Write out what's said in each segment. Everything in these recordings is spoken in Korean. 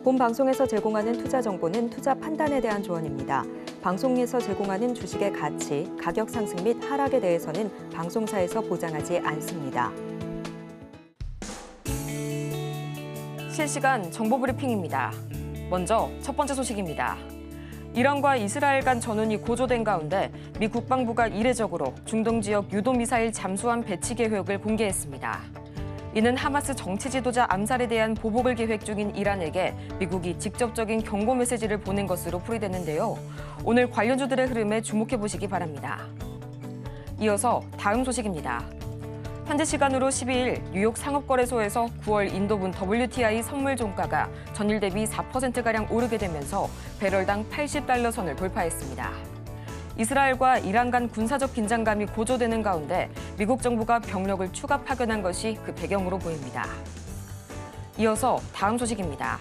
본 방송에서 제공하는 투자 정보는 투자 판단에 대한 조언입니다. 방송에서 제공하는 주식의 가치, 가격 상승 및 하락에 대해서는 방송사에서 보장하지 않습니다. 실시간 정보 브리핑입니다. 먼저 첫 번째 소식입니다. 이란과 이스라엘 간 전운이 고조된 가운데 미 국방부가 이례적으로 중동 지역 유도 미사일 잠수함 배치 계획을 공개했습니다. 이는 하마스 정치 지도자 암살에 대한 보복을 계획 중인 이란에게 미국이 직접적인 경고 메시지를 보낸 것으로 풀이됐는데요. 오늘 관련주들의 흐름에 주목해 보시기 바랍니다. 이어서 다음 소식입니다. 현지 시간으로 12일 뉴욕 상업거래소에서 9월 인도분 WTI 선물 종가가 전일 대비 4%가량 오르게 되면서 배럴당 $80 선을 돌파했습니다. 이스라엘과 이란 간 군사적 긴장감이 고조되는 가운데 미국 정부가 병력을 추가 파견한 것이 그 배경으로 보입니다. 이어서 다음 소식입니다.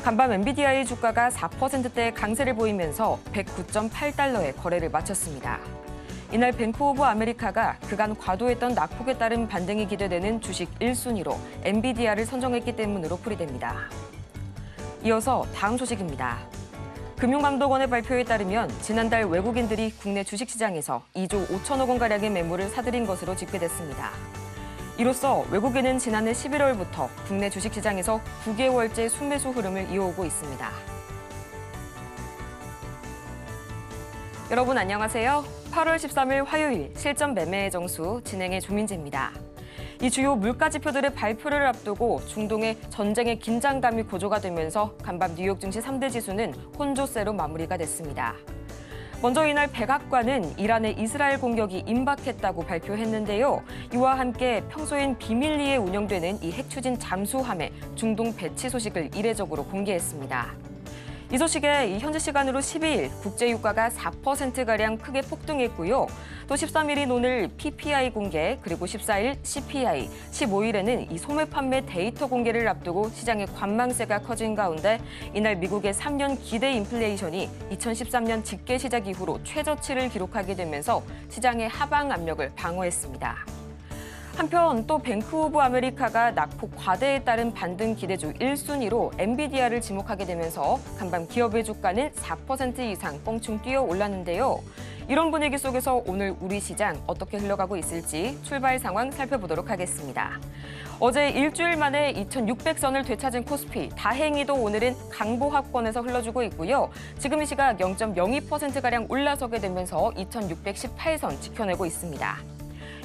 간밤 엔비디아의 주가가 4%대 강세를 보이면서 109.8달러에 거래를 마쳤습니다. 이날 뱅크 오브 아메리카가 그간 과도했던 낙폭에 따른 반등이 기대되는 주식 1순위로 엔비디아를 선정했기 때문으로 풀이됩니다. 이어서 다음 소식입니다. 금융감독원의 발표에 따르면 지난달 외국인들이 국내 주식시장에서 2조 5천억 원가량의 매물을 사들인 것으로 집계됐습니다. 이로써 외국인은 지난해 11월부터 국내 주식시장에서 9개월째 순매수 흐름을 이어오고 있습니다. 여러분 안녕하세요. 8월 13일 화요일 실전 매매의 정수 진행의 조민재입니다. 이 주요 물가지표들의 발표를 앞두고 중동의 전쟁의 긴장감이 고조가 되면서 간밤 뉴욕 증시 3대 지수는 혼조세로 마무리가 됐습니다. 먼저 이날 백악관은 이란의 이스라엘 공격이 임박했다고 발표했는데요. 이와 함께 평소엔 비밀리에 운영되는 이 핵추진 잠수함의 중동 배치 소식을 이례적으로 공개했습니다. 이 소식에 이 현지 시간으로 12일 국제유가가 4%가량 크게 폭등했고요. 또 13일인 오늘 PPI 공개, 그리고 14일 CPI, 15일에는 이 소매 판매 데이터 공개를 앞두고 시장의 관망세가 커진 가운데 이날 미국의 3년 기대 인플레이션이 2013년 집계 시작 이후로 최저치를 기록하게 되면서 시장의 하방 압력을 방어했습니다. 한편 또 뱅크 오브 아메리카가 낙폭 과대에 따른 반등 기대주 1순위로 엔비디아를 지목하게 되면서 간밤 기업의 주가는 4% 이상 껑충 뛰어 올랐는데요. 이런 분위기 속에서 오늘 우리 시장 어떻게 흘러가고 있을지 출발 상황 살펴보도록 하겠습니다. 어제 일주일 만에 2600선을 되찾은 코스피, 다행히도 오늘은 강보합권에서 흘러주고 있고요. 지금 이 시각 0.02%가량 올라서게 되면서 2618선 지켜내고 있습니다.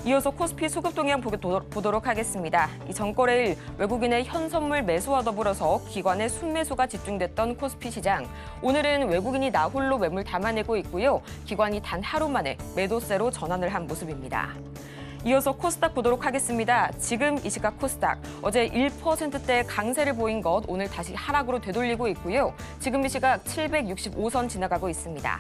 이어서 코스피 수급 동향 보도록 하겠습니다. 이 전거래일 외국인의 현선물 매수와 더불어서 기관의 순매수가 집중됐던 코스피 시장. 오늘은 외국인이 나홀로 매물 담아내고 있고요. 기관이 단 하루 만에 매도세로 전환을 한 모습입니다. 이어서 코스닥 보도록 하겠습니다. 지금 이 시각 코스닥 어제 1%대 강세를 보인 것 오늘 다시 하락으로 되돌리고 있고요. 지금 이 시각 765선 지나가고 있습니다.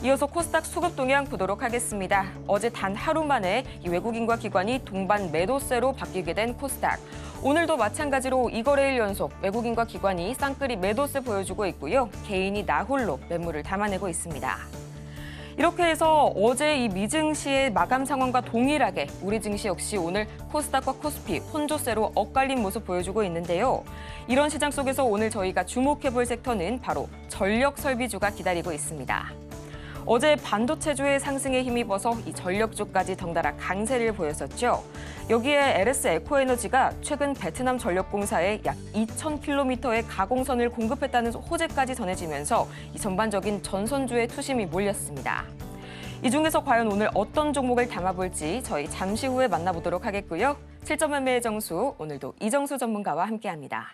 이어서 코스닥 수급 동향 보도록 하겠습니다. 어제 단 하루 만에 이 외국인과 기관이 동반 매도세로 바뀌게 된 코스닥. 오늘도 마찬가지로 2거래일 연속 외국인과 기관이 쌍끌이 매도세 보여주고 있고요. 개인이 나홀로 매물을 담아내고 있습니다. 이렇게 해서 어제 이 미증시의 마감 상황과 동일하게 우리 증시 역시 오늘 코스닥과 코스피 혼조세로 엇갈린 모습 보여주고 있는데요. 이런 시장 속에서 오늘 저희가 주목해볼 섹터는 바로 전력 설비주가 기다리고 있습니다. 어제 반도체주의 상승에 힘입어서 이 전력주까지 덩달아 강세를 보였었죠. 여기에 LS 에코에너지가 최근 베트남 전력공사에 약 2,000km의 가공선을 공급했다는 호재까지 전해지면서 이 전반적인 전선주의 투심이 몰렸습니다. 이 중에서 과연 오늘 어떤 종목을 담아볼지 저희 잠시 후에 만나보도록 하겠고요. 실전 매매의 정수, 오늘도 이정수 전문가와 함께합니다.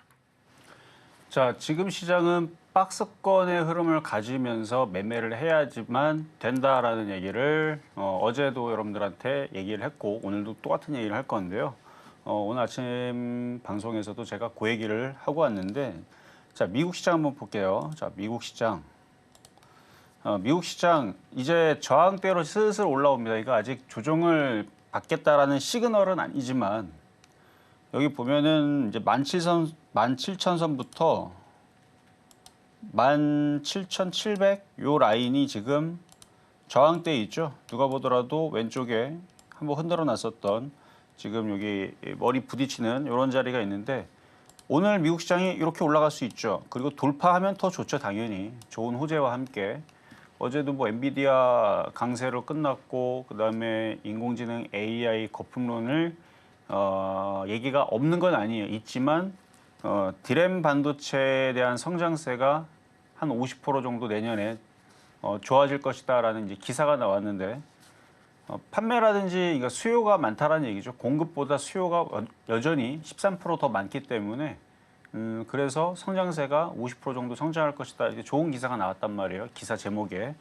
자, 지금 시장은 박스권의 흐름을 가지면서 매매를 해야지만 된다라는 얘기를 어제도 여러분들한테 얘기를 했고 오늘도 똑같은 얘기를 할 건데요. 오늘 아침 방송에서도 제가 그 얘기를 하고 왔는데 자, 미국 시장 한번 볼게요. 자, 미국 시장 이제 저항대로 슬슬 올라옵니다. 이거 아직 조정을 받겠다라는 시그널은 아니지만 여기 보면은 이제 17,000선부터 17,700 요 라인이 지금 저항대 있죠. 누가 보더라도 왼쪽에 한번 흔들어 놨었던 지금 여기 머리 부딪히는 이런 자리가 있는데 오늘 미국 시장이 이렇게 올라갈 수 있죠. 그리고 돌파하면 더 좋죠, 당연히. 좋은 호재와 함께. 어제도 뭐 엔비디아 강세로 끝났고 그다음에 인공지능 AI 거품론을 얘기가 없는 건 아니에요. 있지만 디램 반도체에 대한 성장세가 한 50% 정도 내년에 좋아질 것이다라는 이제 기사가 나왔는데 판매라든지 그러니까 수요가 많다라는 얘기죠. 공급보다 수요가 여전히 13% 더 많기 때문에 그래서 성장세가 50% 정도 성장할 것이다. 이게 좋은 기사가 나왔단 말이에요. 기사 제목에.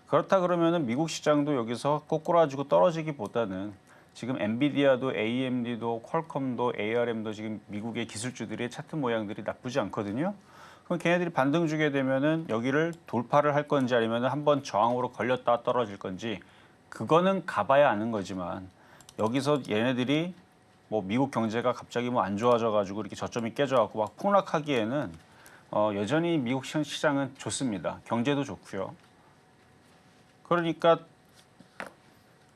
그렇다 그러면은 미국 시장도 여기서 꼬꾸라지고 떨어지기보다는 지금 엔비디아도 AMD도 퀄컴도 ARM도 지금 미국의 기술주들의 차트 모양들이 나쁘지 않거든요. 그럼 걔네들이 반등 주게 되면은 여기를 돌파를 할 건지 아니면 한번 저항으로 걸렸다 떨어질 건지 그거는 가봐야 아는 거지만 여기서 얘네들이 뭐 미국 경제가 갑자기 뭐 안 좋아져 가지고 이렇게 저점이 깨져갖고 막 폭락하기에는 여전히 미국 시장은 좋습니다. 경제도 좋고요. 그러니까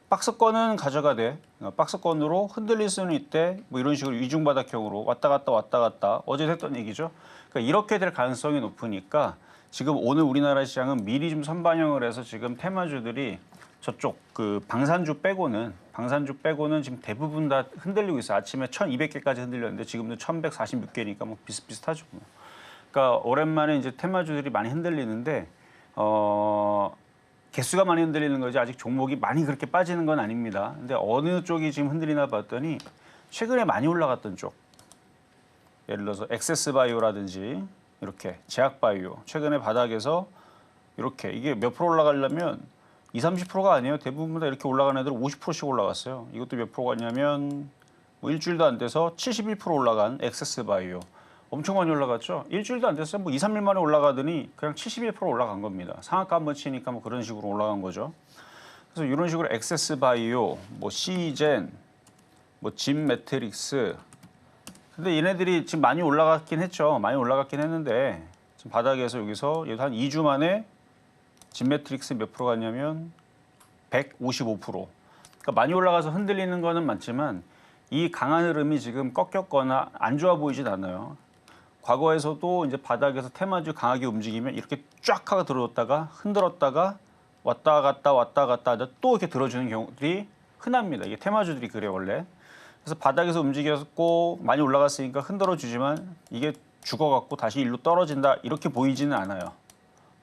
박스권은 가져가되 박스권으로 흔들릴 수는 있대. 뭐 이런 식으로 이중바닥형으로 왔다 갔다 어제 했던 얘기죠. 그러니까 이렇게 될 가능성이 높으니까 지금 오늘 우리나라 시장은 미리 좀 선반영을 해서 지금 테마주들이 저쪽 그 방산주 빼고는 지금 대부분 다 흔들리고 있어요. 아침에 1,200개까지 흔들렸는데 지금도 1,146개니까 뭐 비슷비슷하죠. 뭐. 그러니까 오랜만에 이제 테마주들이 많이 흔들리는데 개수가 많이 흔들리는 거지 아직 종목이 많이 그렇게 빠지는 건 아닙니다. 근데 어느 쪽이 지금 흔들리나 봤더니 최근에 많이 올라갔던 쪽. 예를 들어서 엑세스바이오라든지 이렇게 제약바이오 최근에 바닥에서 이렇게 이게 몇 프로 올라가려면 20-30%가 아니에요. 대부분 다 이렇게 올라가는 애들은 50%씩 올라갔어요. 이것도 몇 프로가 있냐면 뭐 일주일도 안 돼서 71% 올라간 엑세스바이오. 엄청 많이 올라갔죠. 일주일도 안 됐어요. 뭐 2, 3일 만에 올라가더니 그냥 71% 올라간 겁니다. 상한가 한번 치니까 뭐 그런 식으로 올라간 거죠. 그래서 이런 식으로 엑세스바이오, 뭐 시젠, 뭐 진매트릭스. 근데 얘네들이 지금 많이 올라갔긴 했죠. 많이 올라갔긴 했는데 지금 바닥에서 여기서 한 2주 만에 진매트릭스 몇 프로 갔냐면 155%. 그러니까 많이 올라가서 흔들리는 거는 많지만 이 강한 흐름이 지금 꺾였거나 안 좋아 보이진 않아요. 과거에서도 이제 바닥에서 테마주 강하게 움직이면 이렇게 쫙 하고 들어왔다가 흔들었다가 왔다 갔다 또 이렇게 들어주는 경우들이 흔합니다. 이게 테마주들이 그래요, 원래. 그래서 바닥에서 움직였고 많이 올라갔으니까 흔들어 주지만 이게 죽어갖고 다시 일로 떨어진다 이렇게 보이지는 않아요.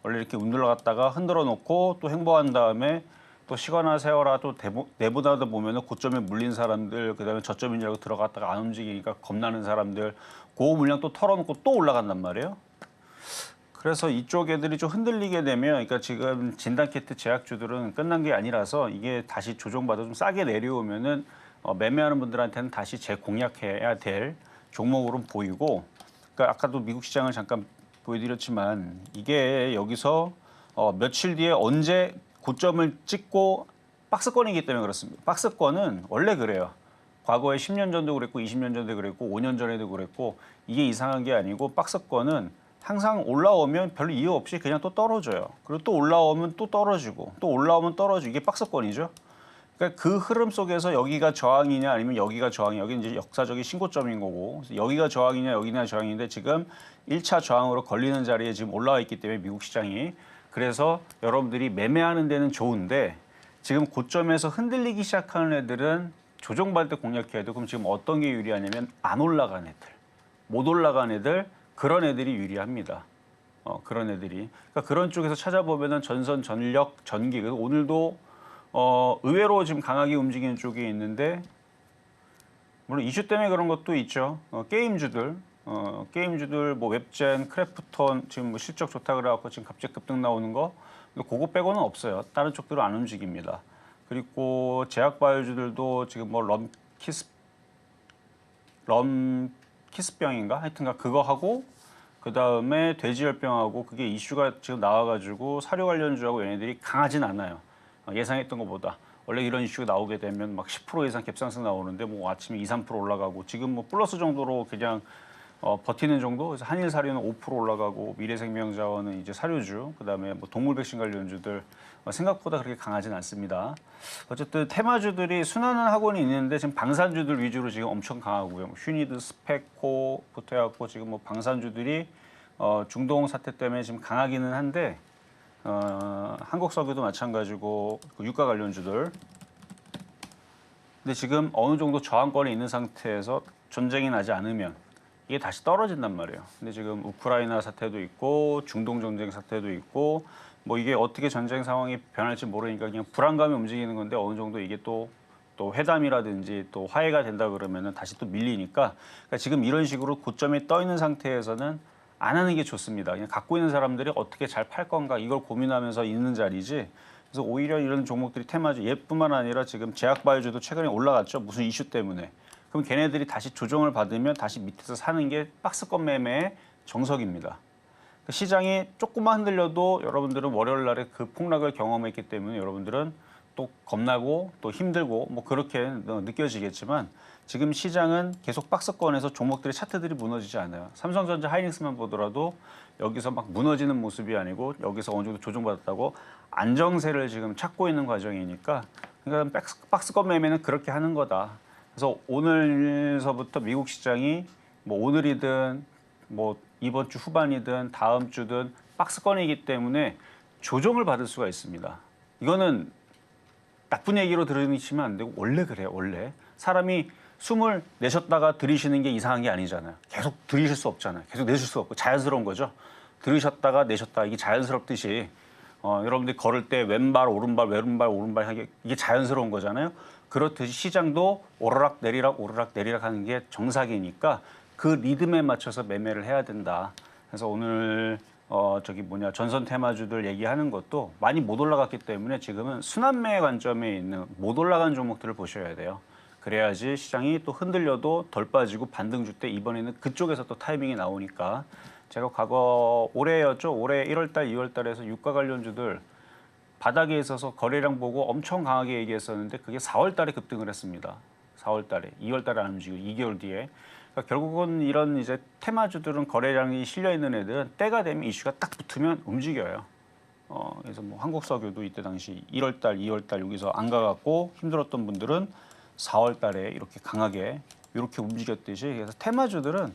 원래 이렇게 올라갔다가 흔들어 놓고 또 횡보한 다음에 또 쉬거나 세워라 또 내보다도 보면은 고점에 물린 사람들 그다음에 저점인 줄 알고 들어갔다가 안 움직이니까 겁나는 사람들 그 물량 또 털어놓고 또 올라간단 말이에요. 그래서 이쪽 애들이 좀 흔들리게 되면 그러니까 지금 진단키트 제약주들은 끝난 게 아니라서 이게 다시 조정받아 좀 싸게 내려오면은 매매하는 분들한테는 다시 재공략해야 될 종목으로 보이고 그러니까 아까도 미국 시장을 잠깐 보여드렸지만 이게 여기서 며칠 뒤에 언제 고점을 찍고 박스권이기 때문에 그렇습니다. 박스권은 원래 그래요. 과거에 10년 전도 그랬고 20년 전도 그랬고 5년 전에도 그랬고 이게 이상한 게 아니고 박스권은 항상 올라오면 별로 이유 없이 그냥 또 떨어져요. 그리고 또 올라오면 또 떨어지고 또 올라오면 떨어지고 이게 박스권이죠. 그러니까 그 흐름 속에서 여기가 저항이냐 아니면 여기가 저항이냐 여기 이제 역사적인 신고점인 거고 여기가 저항이냐 여기가 저항인데 지금 1차 저항으로 걸리는 자리에 지금 올라와 있기 때문에 미국 시장이 그래서 여러분들이 매매하는 데는 좋은데 지금 고점에서 흔들리기 시작하는 애들은 조정받을 때 공략해야 돼. 그럼 지금 어떤 게 유리하냐면 안 올라간 애들, 못 올라간 애들 그런 애들이 유리합니다. 그런 애들이. 그러니까 그런 쪽에서 찾아보면은 전선, 전력, 전기. 그래서 오늘도 의외로 지금 강하게 움직이는 쪽이 있는데 물론 이슈 때문에 그런 것도 있죠. 게임주들 뭐 웹젠, 크래프톤 지금 뭐 실적 좋다 그래갖고 지금 갑자기 급등 나오는 거. 근데 그거 빼고는 없어요. 다른 쪽들은 안 움직입니다. 그리고 제약바이오주들도 지금 뭐 럼키스병인가 하여튼가 그거 하고 그 다음에 돼지열병하고 그게 이슈가 지금 나와가지고 사료 관련주하고 얘네들이 강하진 않아요. 예상했던 것보다. 원래 이런 이슈가 나오게 되면 막 10% 이상 갭상승 나오는데 뭐 아침에 2, 3% 올라가고 지금 뭐 플러스 정도로 그냥 버티는 정도. 그래서 한일 사료는 5% 올라가고 미래생명자원은 이제 사료주, 그다음에 뭐 동물 백신 관련주들 생각보다 그렇게 강하진 않습니다. 어쨌든 테마주들이 순환은 하고는 있는데 지금 방산주들 위주로 지금 엄청 강하고요. 뭐 휴니드, 스펙코부터 해갖고 지금 뭐 방산주들이 중동 사태 때문에 지금 강하기는 한데 한국석유도 마찬가지고 그 유가 관련주들. 근데 지금 어느 정도 저항권에 있는 상태에서 전쟁이 나지 않으면 이게 다시 떨어진단 말이에요. 근데 지금 우크라이나 사태도 있고 중동 전쟁 사태도 있고 뭐 이게 어떻게 전쟁 상황이 변할지 모르니까 그냥 불안감이 움직이는 건데 어느 정도 이게 또 회담이라든지 또 화해가 된다 그러면은 다시 또 밀리니까 그러니까 지금 이런 식으로 고점에 떠 있는 상태에서는 안 하는 게 좋습니다. 그냥 갖고 있는 사람들이 어떻게 잘 팔 건가 이걸 고민하면서 있는 자리지. 그래서 오히려 이런 종목들이 테마주 얘뿐만 아니라 지금 제약바이오주도 최근에 올라갔죠. 무슨 이슈 때문에. 그럼 걔네들이 다시 조정을 받으면 다시 밑에서 사는 게 박스권 매매의 정석입니다. 시장이 조금만 흔들려도 여러분들은 월요일 날에 그 폭락을 경험했기 때문에 여러분들은 또 겁나고 또 힘들고 뭐 그렇게 느껴지겠지만 지금 시장은 계속 박스권에서 종목들의 차트들이 무너지지 않아요. 삼성전자, 하이닉스만 보더라도 여기서 막 무너지는 모습이 아니고 여기서 어느 정도 조정받았다고 안정세를 지금 찾고 있는 과정이니까 그러니까 박스권 매매는 그렇게 하는 거다. 그래서 오늘서부터 미국 시장이 뭐 오늘이든 뭐 이번 주 후반이든 다음 주든 박스권이기 때문에 조정을 받을 수가 있습니다. 이거는 나쁜 얘기로 들으시면 안 되고 원래 그래요. 원래 사람이 숨을 내쉬었다가 들이쉬는 게 이상한 게 아니잖아요. 계속 들이쉴 수 없잖아요. 계속 내쉴 수 없고 자연스러운 거죠. 들이쉬었다가 내쉬었다 이게 자연스럽듯이 여러분들이 걸을 때 왼발 오른발 왼발 오른발 하게 이게 자연스러운 거잖아요. 그렇듯이 시장도 오르락 내리락 오르락 내리락 하는 게 정상이니까 그 리듬에 맞춰서 매매를 해야 된다. 그래서 오늘 전선 테마주들 얘기하는 것도 많이 못 올라갔기 때문에 지금은 순환매의 관점에 있는 못 올라간 종목들을 보셔야 돼요. 그래야지 시장이 또 흔들려도 덜 빠지고 반등 줄 때 이번에는 그쪽에서 또 타이밍이 나오니까 제가 과거 올해였죠. 올해 1월달, 2월달에서 유가 관련주들 바닥에 있어서 거래량 보고 엄청 강하게 얘기했었는데 그게 4월달에 급등을 했습니다. 4월달에, 2월달에 안 움직이고 2개월 뒤에. 그러니까 결국은 이런 이제 테마주들은 거래량이 실려 있는 애들은 때가 되면 이슈가 딱 붙으면 움직여요. 그래서 뭐 한국석유도 이때 당시 1월달, 2월달 여기서 안 가갖고 힘들었던 분들은 4월달에 이렇게 강하게 이렇게 움직였듯이 그래서 테마주들은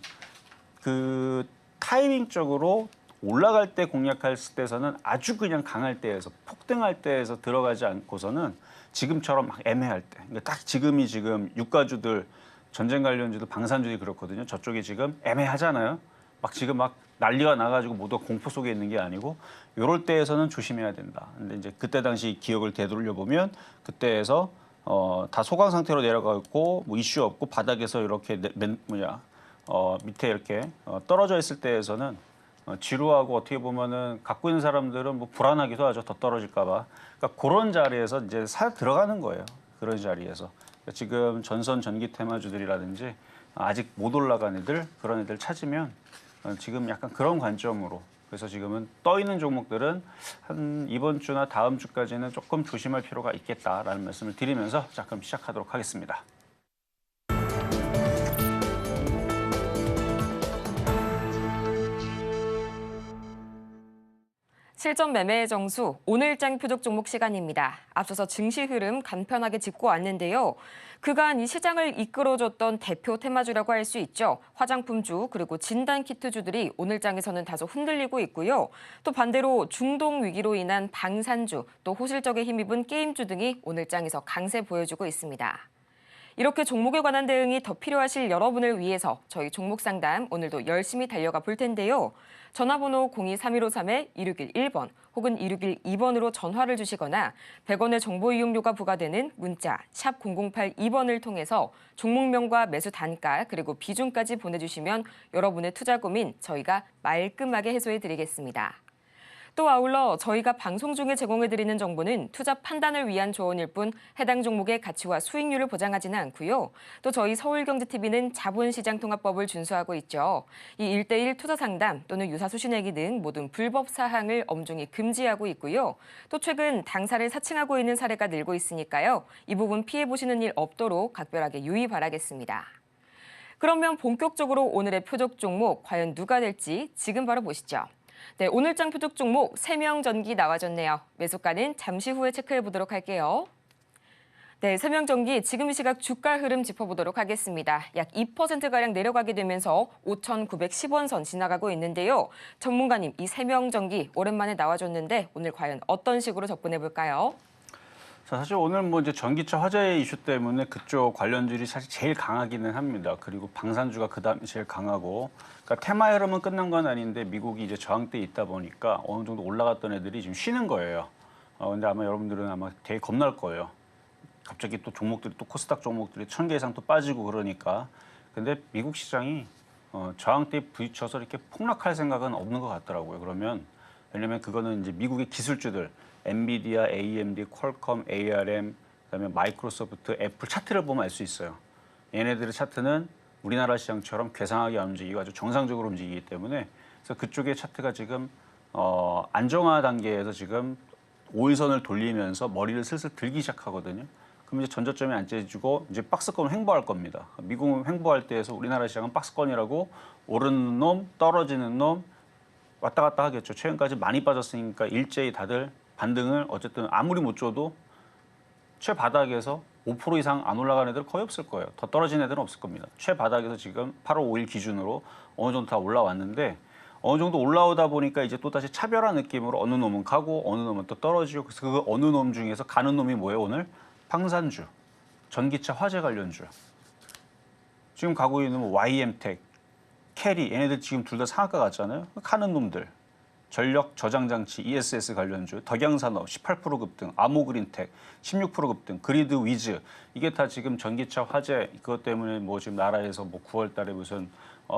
그 타이밍적으로 올라갈 때 공략할 때에서는 아주 그냥 강할 때에서 폭등할 때에서 들어가지 않고서는 지금처럼 막 애매할 때 그러니까 딱 지금 유가주들 전쟁 관련주들 방산주들이 그렇거든요. 저쪽이 지금 애매하잖아요. 막 지금 막 난리가 나가지고 모두가 공포 속에 있는 게 아니고 이럴 때에서는 조심해야 된다. 근데 이제 그때 당시 기억을 되돌려 보면 그때에서 다 소강 상태로 내려가 있고 뭐 이슈 없고 바닥에서 이렇게 밑에 이렇게 떨어져 있을 때에서는 지루하고 어떻게 보면은 갖고 있는 사람들은 뭐 불안하기도 하죠. 더 떨어질까 봐. 그러니까 그런 자리에서 이제 들어가는 거예요. 그런 자리에서. 그러니까 지금 전선 전기 테마주들이라든지 아직 못 올라간 애들 그런 애들 찾으면 지금 약간 그런 관점으로 그래서 지금은 떠 있는 종목들은 한 이번 주나 다음 주까지는 조금 조심할 필요가 있겠다라는 말씀을 드리면서 자 그럼 시작하도록 하겠습니다. 실전 매매의 정수, 오늘장 표적 종목 시간입니다. 앞서서 증시 흐름 간편하게 짚고 왔는데요. 그간 이 시장을 이끌어줬던 대표 테마주라고 할 수 있죠. 화장품주 그리고 진단키트주들이 오늘장에서는 다소 흔들리고 있고요. 또 반대로 중동 위기로 인한 방산주, 또 호실적에 힘입은 게임주 등이 오늘장에서 강세 보여주고 있습니다. 이렇게 종목에 관한 대응이 더 필요하실 여러분을 위해서 저희 종목 상담 오늘도 열심히 달려가 볼 텐데요. 전화번호 023153-2611번 혹은 2612번으로 전화를 주시거나 100원의 정보 이용료가 부과되는 문자 샵 0082번을 통해서 종목명과 매수 단가 그리고 비중까지 보내주시면 여러분의 투자 고민 저희가 말끔하게 해소해 드리겠습니다. 또 아울러 저희가 방송 중에 제공해드리는 정보는 투자 판단을 위한 조언일 뿐 해당 종목의 가치와 수익률을 보장하지는 않고요. 또 저희 서울경제TV는 자본시장통합법을 준수하고 있죠. 이 1:1 투자 상담 또는 유사 수신 내기 등 모든 불법 사항을 엄중히 금지하고 있고요. 또 최근 당사를 사칭하고 있는 사례가 늘고 있으니까요. 이 부분 피해보시는 일 없도록 각별하게 유의 바라겠습니다. 그러면 본격적으로 오늘의 표적 종목 과연 누가 될지 지금 바로 보시죠. 네, 오늘장 표적 종목 세명전기 나와줬네요. 매수가는 잠시 후에 체크해 보도록 할게요. 네, 세명전기 지금 이 시각 주가 흐름 짚어보도록 하겠습니다. 약 2%가량 내려가게 되면서 5,910원 선 지나가고 있는데요. 전문가님, 이 세명전기 오랜만에 나와줬는데 오늘 과연 어떤 식으로 접근해 볼까요? 자, 사실 오늘 뭐 이제 전기차 화재 이슈 때문에 그쪽 관련주들이 사실 제일 강하기는 합니다. 그리고 방산주가 그다음에 제일 강하고, 그러니까 테마 흐름은 끝난 건 아닌데 미국이 이제 저항대에 있다 보니까 어느 정도 올라갔던 애들이 지금 쉬는 거예요. 근데 아마 여러분들은 아마 되게 겁날 거예요. 갑자기 또 종목들이 또 코스닥 종목들이 1,000개 이상 또 빠지고 그러니까. 근데 미국 시장이 저항대에 부딪혀서 이렇게 폭락할 생각은 없는 것 같더라고요. 그러면 왜냐면 그거는 이제 미국의 기술주들 엔비디아, AMD, 퀄컴, ARM, 그다음에 마이크로소프트, 애플 차트를 보면 알 수 있어요. 얘네들의 차트는 우리나라 시장처럼 괴상하게 안 움직이고 아주 정상적으로 움직이기 때문에 그래서 그쪽의 차트가 지금 안정화 단계에서 지금 5일선을 돌리면서 머리를 슬슬 들기 시작하거든요. 그럼 이제 전저점이 안 째지고 이제 박스권 횡보할 겁니다. 미국은 횡보할 때에서 우리나라 시장은 박스권이라고 오르는 놈, 떨어지는 놈 왔다 갔다 하겠죠. 최근까지 많이 빠졌으니까 일제히 다들 반등을 어쨌든 아무리 못 줘도 최바닥에서 5% 이상 안 올라가는 애들은 거의 없을 거예요. 더 떨어진 애들은 없을 겁니다. 최바닥에서 지금 8월 5일 기준으로 어느 정도 다 올라왔는데 어느 정도 올라오다 보니까 이제 또 다시 차별화 느낌으로 어느 놈은 가고 어느 놈은 또 떨어지고 그래서 그 어느 놈 중에서 가는 놈이 뭐예요? 오늘 방산주, 전기차 화재 관련주. 지금 가고 있는 뭐 YM텍, 캐리 얘네들 지금 둘 다 상한가 갔잖아요. 가는 놈들. 전력 저장장치 ESS 관련주, 덕양산업 18% 급등, 아모그린텍 16% 급등, 그리드 위즈 이게 다 지금 전기차 화재 그것 때문에 뭐 지금 나라에서 뭐 9월달에 무슨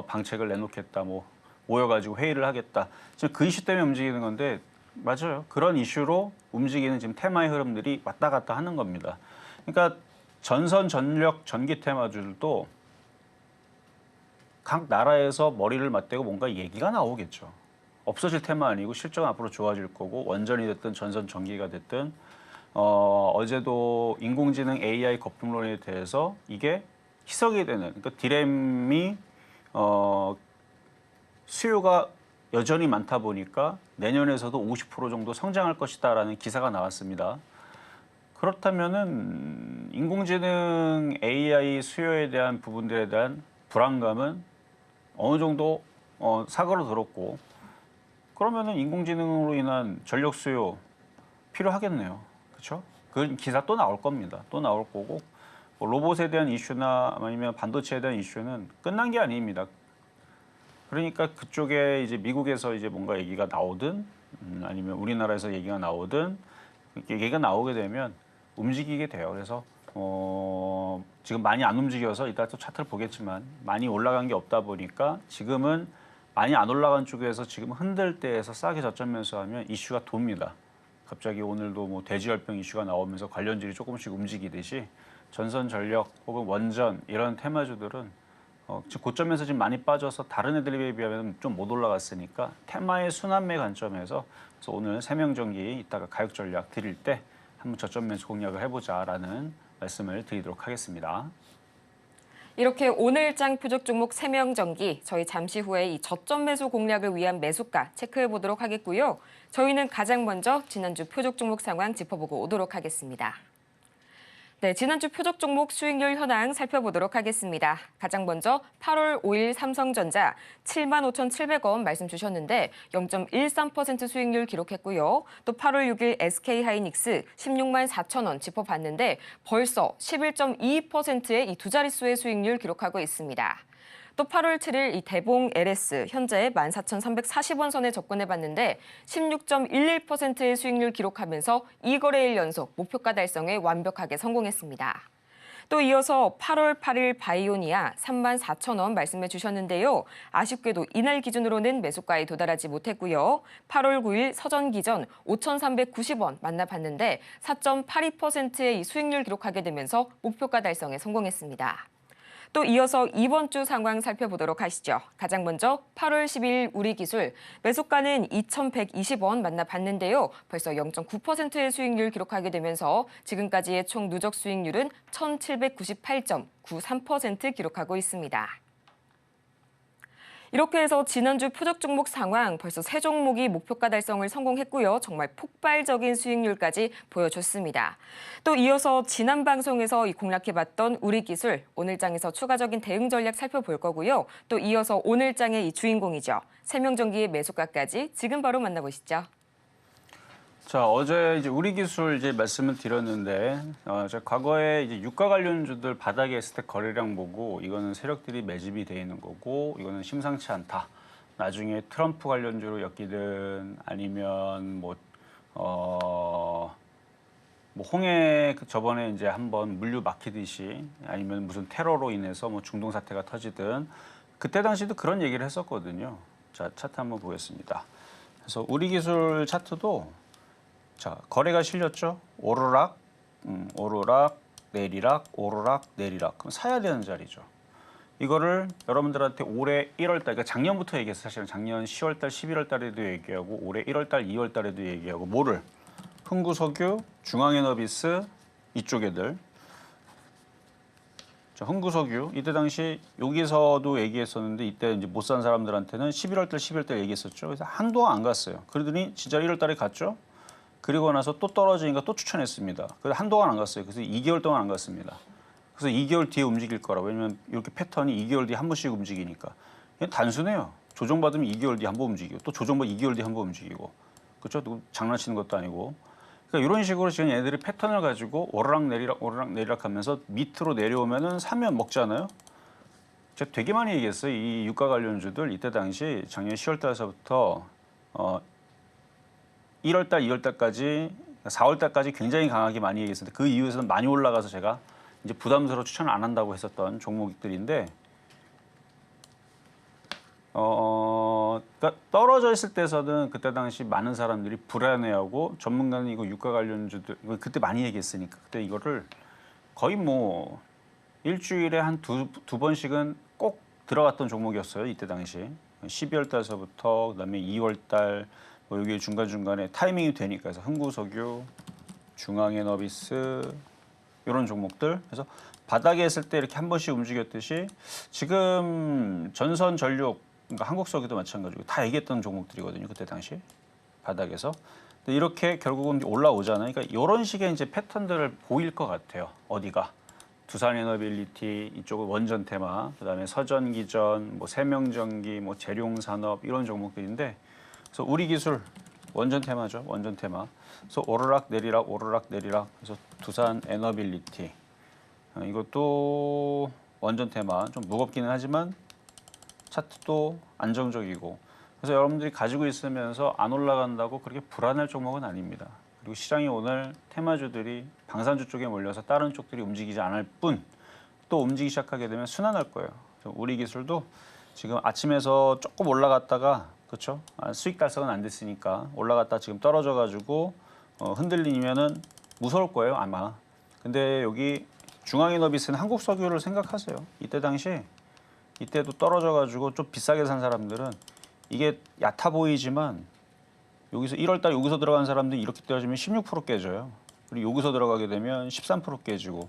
방책을 내놓겠다 뭐 모여가지고 회의를 하겠다. 지금 그 이슈 때문에 움직이는 건데 맞아요. 그런 이슈로 움직이는 지금 테마의 흐름들이 왔다 갔다 하는 겁니다. 그러니까 전선, 전력, 전기 테마주들도 각 나라에서 머리를 맞대고 뭔가 얘기가 나오겠죠. 없어질 테마 아니고 실적은 앞으로 좋아질 거고 원전이 됐든 전선 전기가 됐든 어제도 인공지능 AI 거품론에 대해서 이게 희석이 되는 그러니까 디램이 수요가 여전히 많다 보니까 내년에서도 50% 정도 성장할 것이다라는 기사가 나왔습니다. 그렇다면은 인공지능 AI 수요에 대한 부분들에 대한 불안감은 어느 정도 사그러들었고 그러면은 인공지능으로 인한 전력 수요 필요하겠네요. 그렇죠? 그 기사 또 나올 겁니다. 또 나올 거고 뭐 로봇에 대한 이슈나 아니면 반도체에 대한 이슈는 끝난 게 아닙니다. 그러니까 그쪽에 이제 미국에서 이제 뭔가 얘기가 나오든 아니면 우리나라에서 얘기가 나오든 얘기가 나오게 되면 움직이게 돼요. 그래서 지금 많이 안 움직여서 이따 또 차트를 보겠지만 많이 올라간 게 없다 보니까 지금은 많이 안 올라간 쪽에서 지금 흔들 때에서 싸게 저점 매수하면 이슈가 돕니다. 갑자기 오늘도 뭐 대지열병 이슈가 나오면서 관련주들이 조금씩 움직이듯이 전선 전력 혹은 원전 이런 테마주들은 지금 고점에서 지금 많이 빠져서 다른 애들에 비하면 좀 못 올라갔으니까 테마의 순환매 관점에서 그래서 오늘 세명전기 이따가 가격 전략 드릴 때 한번 저점 매수 공략을 해보자라는 말씀을 드리도록 하겠습니다. 이렇게 오늘장 표적 종목 세명전기 저희 잠시 후에 이 저점 매수 공략을 위한 매수가 체크해 보도록 하겠고요. 저희는 가장 먼저 지난주 표적 종목 상황 짚어보고 오도록 하겠습니다. 네, 지난주 표적 종목 수익률 현황 살펴보도록 하겠습니다. 가장 먼저 8월 5일 삼성전자 75,700원 말씀 주셨는데 0.13% 수익률 기록했고요. 또 8월 6일 SK하이닉스 164,000원 짚어봤는데 벌써 11.22%의 이 두 자릿수의 수익률 기록하고 있습니다. 또 8월 7일 이 대봉 LS 현재 14,340원 선에 접근해봤는데 16.11%의 수익률 기록하면서 2거래일 연속 목표가 달성에 완벽하게 성공했습니다. 또 이어서 8월 8일 바이오니아 34,000원 말씀해 주셨는데요. 아쉽게도 이날 기준으로는 매수가에 도달하지 못했고요. 8월 9일 서전기전 5,390원 만나봤는데 4.82%의 이 수익률 기록하게 되면서 목표가 달성에 성공했습니다. 또 이어서 이번 주 상황 살펴보도록 하시죠. 가장 먼저 8월 10일 우리기술 매수가는 2,120원 만나봤는데요. 벌써 0.9%의 수익률 기록하게 되면서 지금까지의 총 누적 수익률은 1,798.93% 기록하고 있습니다. 이렇게 해서 지난주 표적 종목 상황 벌써 3종목이 목표가 달성을 성공했고요. 정말 폭발적인 수익률까지 보여줬습니다. 또 이어서 지난 방송에서 공략해봤던 우리기술 오늘 장에서 추가적인 대응 전략 살펴볼 거고요. 또 이어서 오늘 장의 이 주인공이죠. 세명전기의 매수가까지 지금 바로 만나보시죠. 자, 어제 이제 우리기술 이제 말씀을 드렸는데, 제가 과거에 이제 유가 관련주들 바닥에 있을 때 거래량 보고 이거는 세력들이 매집이 돼 있는 거고 이거는 심상치 않다. 나중에 트럼프 관련주로 엮이든 아니면 뭐 홍해 저번에 이제 한번 물류 막히듯이 아니면 무슨 테러로 인해서 뭐 중동 사태가 터지든 그때 당시도 그런 얘기를 했었거든요. 자, 차트 한번 보겠습니다. 그래서 우리기술 차트도 자, 거래가 실렸죠? 오르락, 오르락, 내리락, 오르락, 내리락. 그럼 사야 되는 자리죠. 이거를 여러분들한테 올해 1월 달, 그러니까 작년부터 얘기해서 사실은 작년 10월 달, 11월 달에도 얘기하고 올해 1월 달, 2월 달에도 얘기하고 뭐를? 흥구석유, 중앙에너비스 이쪽 애들. 자, 흥구석유 이때 당시 여기서도 얘기했었는데 이때 이제 못 산 사람들한테는 11월 달, 12월 달 얘기했었죠. 그래서 한동안 안 갔어요. 그러더니 진짜 1월 달에 갔죠. 그리고 나서 또 떨어지니까 또 추천했습니다. 그래서 한동안 안 갔어요. 그래서 2개월 동안 안 갔습니다. 그래서 2개월 뒤에 움직일 거라. 왜냐면 이렇게 패턴이 2개월 뒤에 한 번씩 움직이니까. 그냥 단순해요. 조정받으면 2개월 뒤에 한 번 움직이고 또 조정받으면 2개월 뒤에 한 번 움직이고. 그렇죠? 누구 장난치는 것도 아니고. 그러니까 이런 식으로 지금 얘들이 패턴을 가지고 오르락 내리락 하면서 밑으로 내려오면은 사면 먹잖아요. 제가 되게 많이 얘기했어요. 이 유가 관련주들 이때 당시 작년 10월 달서부터 1월 달, 2월 달까지, 4월 달까지 굉장히 강하게 많이 얘기했었는데 그 이후에서는 많이 올라가서 제가 이제 부담스러워 추천을 안 한다고 했었던 종목들인데, 그러니까 떨어져 있을 때서는 그때 당시 많은 사람들이 불안해하고 전문가는 이거 유가 관련주들 그때 많이 얘기했으니까 그때 이거를 거의 뭐 일주일에 한 두 번씩은 꼭 들어갔던 종목이었어요. 이때 당시 12월 달서부터 그다음에 2월 달. 뭐 여기 중간중간에 타이밍이 되니까 그래서 흥구석유, 중앙에너비스 이런 종목들 그래서 바닥에 있을 때 이렇게 한 번씩 움직였듯이 지금 전선 전력 그러니까 한국석유도 마찬가지고 다 얘기했던 종목들이거든요. 그때 당시 바닥에서 근데 이렇게 결국은 올라오잖아요. 그러니까 이런 식의 이제 패턴들을 보일 것 같아요. 어디가 두산에너빌리티 이쪽은 원전 테마 그다음에 서전기전, 뭐 세명전기, 뭐 재룡산업 이런 종목들인데. 그래서 우리기술 원전 테마죠. 원전 테마. 그래서 오르락 내리락 오르락 내리락. 그래서 두산 에너빌리티 이것도 원전 테마. 좀 무겁기는 하지만 차트도 안정적이고. 그래서 여러분들이 가지고 있으면서 안 올라간다고 그렇게 불안할 종목은 아닙니다. 그리고 시장이 오늘 테마주들이 방산주 쪽에 몰려서 다른 쪽들이 움직이지 않을 뿐 또 움직이기 시작하게 되면 순환할 거예요. 우리기술도 지금 아침에서 조금 올라갔다가 그렇죠? 수익 달성은 안 됐으니까 올라갔다 지금 떨어져가지고 흔들리면은 무서울 거예요 아마. 근데 여기 중앙에너비스는 한국석유를 생각하세요. 이때 당시 이때도 떨어져가지고 좀 비싸게 산 사람들은 이게 얕아 보이지만 여기서 1월 달 여기서 들어간 사람들이 이렇게 떨어지면 16% 깨져요. 그리고 여기서 들어가게 되면 13% 깨지고.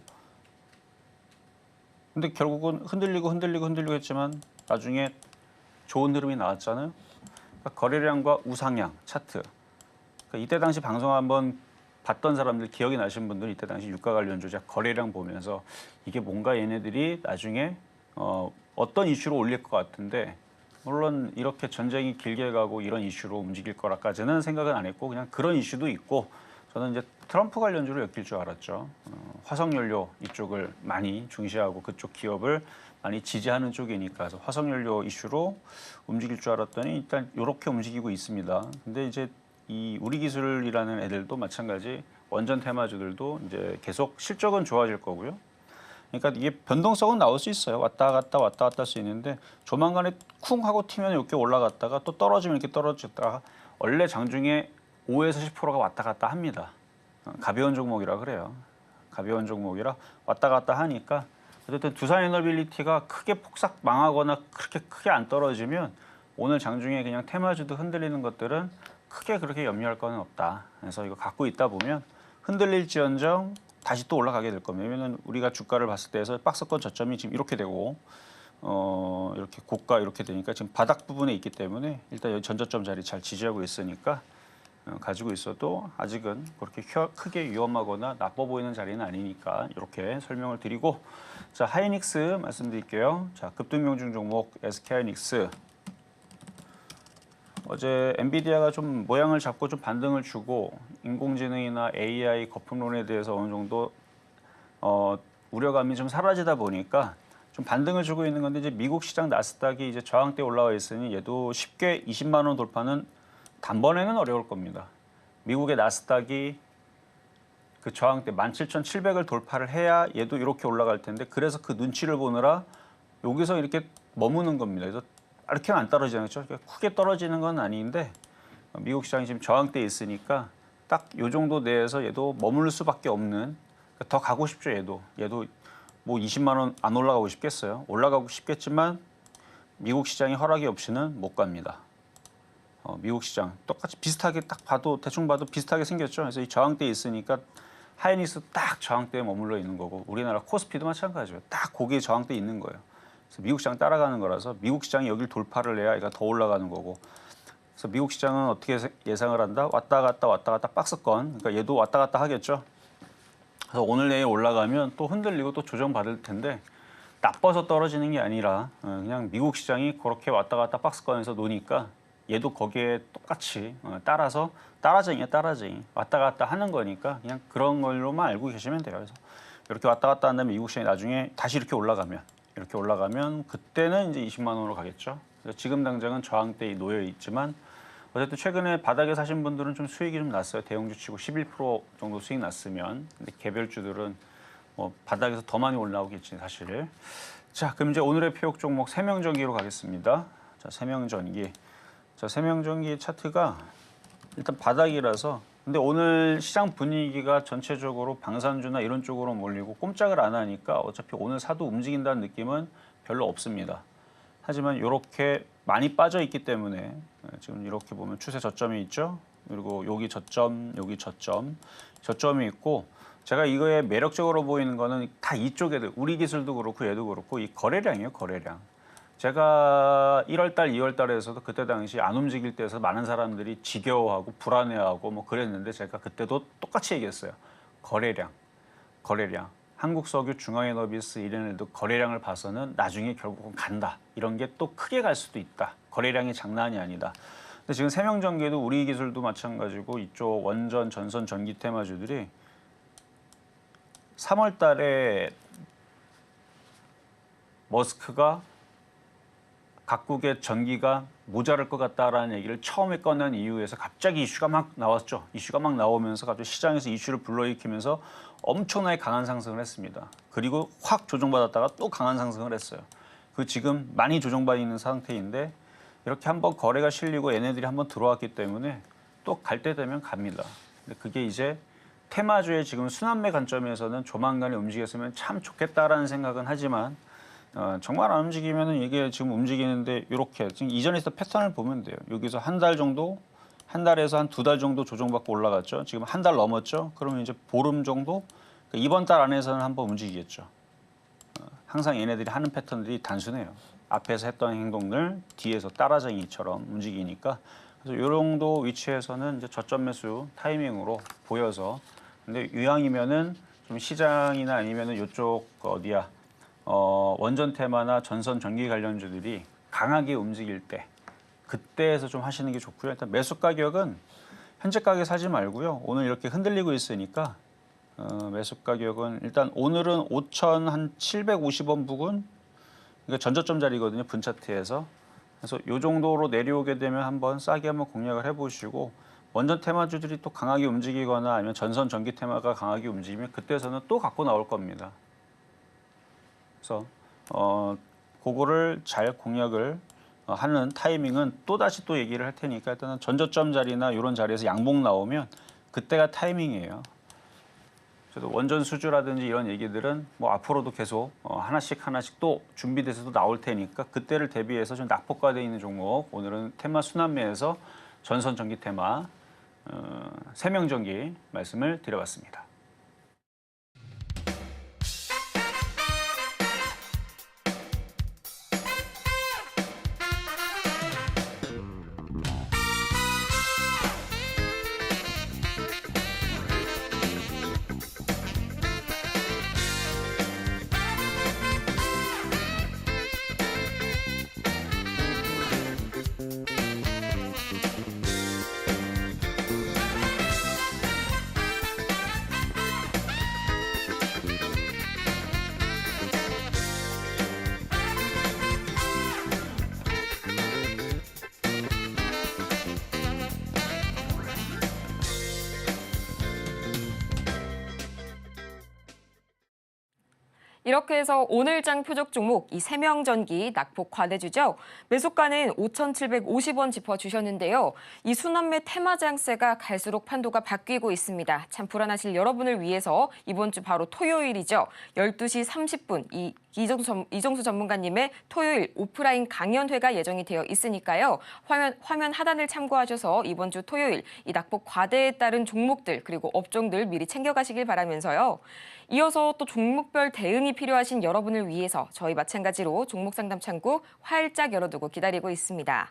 근데 결국은 흔들리고 했지만 나중에 좋은 흐름이 나왔잖아요. 그러니까 거래량과 우상향 차트. 그러니까 이때 당시 방송 한번 봤던 사람들 기억이 나신 분들 이때 당시 유가 관련주자 거래량 보면서 이게 뭔가 얘네들이 나중에 어떤 이슈로 올릴 것 같은데 물론 이렇게 전쟁이 길게 가고 이런 이슈로 움직일 거라까지는 생각은 안 했고 그냥 그런 이슈도 있고 저는 이제 트럼프 관련주로 엮일 줄 알았죠. 화석연료 이쪽을 많이 중시하고 그쪽 기업을 많이 지지하는 쪽이니까 그래서 화석연료 이슈로 움직일 줄 알았더니 일단 이렇게 움직이고 있습니다. 근데 이제 이 우리기술이라는 애들도 마찬가지 원전 테마주들도 이제 계속 실적은 좋아질 거고요. 그러니까 이게 변동성은 나올 수 있어요. 왔다 갔다 할 수 있는데 조만간에 쿵 하고 튀면 이렇게 올라갔다가 또 떨어지면 이렇게 떨어졌다가 원래 장중에 5에서 10%가 왔다 갔다 합니다. 가벼운 종목이라 그래요. 가벼운 종목이라 왔다 갔다 하니까 어쨌든 두산에너빌리티가 크게 폭삭 망하거나 그렇게 크게 안 떨어지면 오늘 장중에 그냥 테마주도 흔들리는 것들은 크게 그렇게 염려할 거는 없다. 그래서 이거 갖고 있다 보면 흔들릴지언정 다시 또 올라가게 될 겁니다. 왜냐면 우리가 주가를 봤을 때에서 박스권 저점이 지금 이렇게 되고 이렇게 이렇게 고가 이렇게 되니까 지금 바닥 부분에 있기 때문에 일단 여기 전저점 자리 잘 지지하고 있으니까 가지고 있어도 아직은 그렇게 크게 위험하거나 나빠 보이는 자리는 아니니까 이렇게 설명을 드리고 자 하이닉스 말씀드릴게요. 자 급등명중 종목 SK하이닉스 어제 엔비디아가 좀 모양을 잡고 좀 반등을 주고 인공지능이나 AI 거품론에 대해서 어느 정도 우려감이 좀 사라지다 보니까 좀 반등을 주고 있는 건데 이제 미국 시장 나스닥이 이제 저항대 올라와 있으니 얘도 쉽게 20만 원 돌파는 단번에는 어려울 겁니다. 미국의 나스닥이 그 저항대 17,700을 돌파를 해야 얘도 이렇게 올라갈 텐데 그래서 그 눈치를 보느라 여기서 이렇게 머무는 겁니다. 그래서 이렇게 안 떨어지는 거죠. 크게 떨어지는 건 아닌데 미국 시장이 지금 저항대에 있으니까 딱 이 정도 내에서 얘도 머물 수밖에 없는 더 가고 싶죠. 얘도 뭐 20만 원 안 올라가고 싶겠어요. 올라가고 싶겠지만 미국 시장이 허락이 없이는 못 갑니다. 미국 시장 똑같이 비슷하게 딱 봐도 대충 봐도 비슷하게 생겼죠. 그래서 이 저항대에 있으니까 하이닉스 딱 저항대에 머물러 있는 거고 우리나라 코스피도 마찬가지예요. 딱 거기에 저항대에 있는 거예요. 그래서 미국 시장 따라가는 거라서 미국 시장이 여기를 돌파를 해야 얘가 더 올라가는 거고. 그래서 미국 시장은 어떻게 예상을 한다? 왔다 갔다 박스권. 그러니까 얘도 왔다 갔다 하겠죠. 그래서 오늘 내일 올라가면 또 흔들리고 또 조정받을 텐데 나빠서 떨어지는 게 아니라 그냥 미국 시장이 그렇게 왔다 갔다 박스권에서 노니까 얘도 거기에 똑같이 따라서 따라쟁이야 따라쟁이 왔다 갔다 하는 거니까 그냥 그런 걸로만 알고 계시면 돼요. 그래서 이렇게 왔다 갔다 한 다음에 미국 시장이 나중에 다시 이렇게 올라가면 그때는 이제 20만 원으로 가겠죠. 그래서 지금 당장은 저항대에 놓여 있지만 어쨌든 최근에 바닥에 사신 분들은 좀 수익이 좀 났어요. 대형주 치고 11% 정도 수익 났으면. 근데 개별주들은 뭐 바닥에서 더 많이 올라오겠지 사실. 자, 그럼 이제 오늘의 표역 종목 세명전기로 가겠습니다. 자, 세명전기. 자, 세명전기 차트가 일단 바닥이라서 근데 오늘 시장 분위기가 전체적으로 방산주나 이런 쪽으로 몰리고 꼼짝을 안 하니까 어차피 오늘 사도 움직인다는 느낌은 별로 없습니다. 하지만 이렇게 많이 빠져 있기 때문에 지금 이렇게 보면 추세 저점이 있죠. 그리고 여기 저점, 여기 저점이 있고 제가 이거에 매력적으로 보이는 거는 다 이쪽에 우리 기술도 그렇고 얘도 그렇고 이 거래량이에요, 거래량. 제가 1월 달, 2월 달에서도 그때 당시 안 움직일 때에서 많은 사람들이 지겨워하고 불안해하고 뭐 그랬는데 제가 그때도 똑같이 얘기했어요. 거래량. 한국석유, 중앙에너비스 이런 애도 거래량을 봐서는 나중에 결국은 간다. 이런 게 또 크게 갈 수도 있다. 거래량이 장난이 아니다. 근데 지금 세명전기에도 우리 기술도 마찬가지고 이쪽 원전, 전선, 전기 테마주들이 3월 달에 머스크가 각국의 전기가 모자랄 것 같다라는 얘기를 처음에 꺼낸 이유에서 갑자기 이슈가 막 나왔죠. 이슈가 막 나오면서 갑자기 시장에서 이슈를 불러일으키면서 엄청나게 강한 상승을 했습니다. 그리고 확 조정받았다가 또 강한 상승을 했어요. 그 지금 많이 조정받아 있는 상태인데 이렇게 한번 거래가 실리고 얘네들이 한번 들어왔기 때문에 또 갈 때 되면 갑니다. 근데 그게 이제 테마주의 지금 순환매 관점에서는 조만간에 움직였으면 참 좋겠다라는 생각은 하지만 정말 안 움직이면은 이게 지금 움직이는데 이렇게 지금 이전에 있었던 패턴을 보면 돼요. 여기서 한 달 정도, 한 달에서 한 2달 정도 조정받고 올라갔죠. 지금 한 달 넘었죠. 그러면 이제 보름 정도 이번 달 안에서는 한번 움직이겠죠. 항상 얘네들이 하는 패턴들이 단순해요. 앞에서 했던 행동들 뒤에서 따라쟁이처럼 움직이니까 그래서 이 정도 위치에서는 이제 저점 매수 타이밍으로 보여서 근데 유형이면은 좀 시장이나 아니면은 이쪽 어디야 원전 테마나 전선 전기 관련주들이 강하게 움직일 때 그때에서 좀 하시는 게 좋고요. 일단 매수 가격은 현재 가격 사지 말고요. 오늘 이렇게 흔들리고 있으니까 매수 가격은 일단 오늘은 5,750원 부근 그러니까 전저점 자리거든요. 분 차트에서. 그래서 이 정도로 내려오게 되면 한번 싸게 한번 공략을 해보시고 원전 테마주들이 또 강하게 움직이거나 아니면 전선 전기 테마가 강하게 움직이면 그때서는 또 갖고 나올 겁니다. 그래서 그거를 잘 공략을 하는 타이밍은 또다시 또 얘기를 할 테니까 일단은 전저점 자리나 이런 자리에서 양봉 나오면 그때가 타이밍이에요. 그래서 원전 수주라든지 이런 얘기들은 뭐 앞으로도 계속 하나씩 또 준비돼서도 나올 테니까 그때를 대비해서 좀 낙폭화되어 있는 종목 오늘은 테마 순환매에서 전선 전기 테마 세명전기 말씀을 드려봤습니다. 이렇게 해서 오늘장 표적 종목 이 세명전기 낙폭 과대주죠. 매수가는 5,750원 짚어주셨는데요. 이 수남매 테마장세가 갈수록 판도가 바뀌고 있습니다. 참 불안하실 여러분을 위해서 이번 주 바로 토요일이죠. 12시 30분 이정수 전문가님의 토요일 오프라인 강연회가 예정이 되어 있으니까요. 화면 하단을 참고하셔서 이번 주 토요일 이 낙폭 과대에 따른 종목들 그리고 업종들 미리 챙겨가시길 바라면서요. 이어서 또 종목별 대응이 필요하신 여러분을 위해서 저희 마찬가지로 종목 상담 창구 활짝 열어두고 기다리고 있습니다.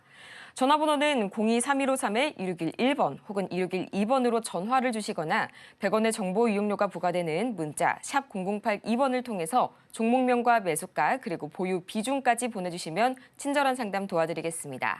전화번호는 02-3153-1611번 혹은 1612번으로 전화를 주시거나 100원의 정보 이용료가 부과되는 문자 샵 0082번을 통해서 종목명과 매수가 그리고 보유 비중까지 보내주시면 친절한 상담 도와드리겠습니다.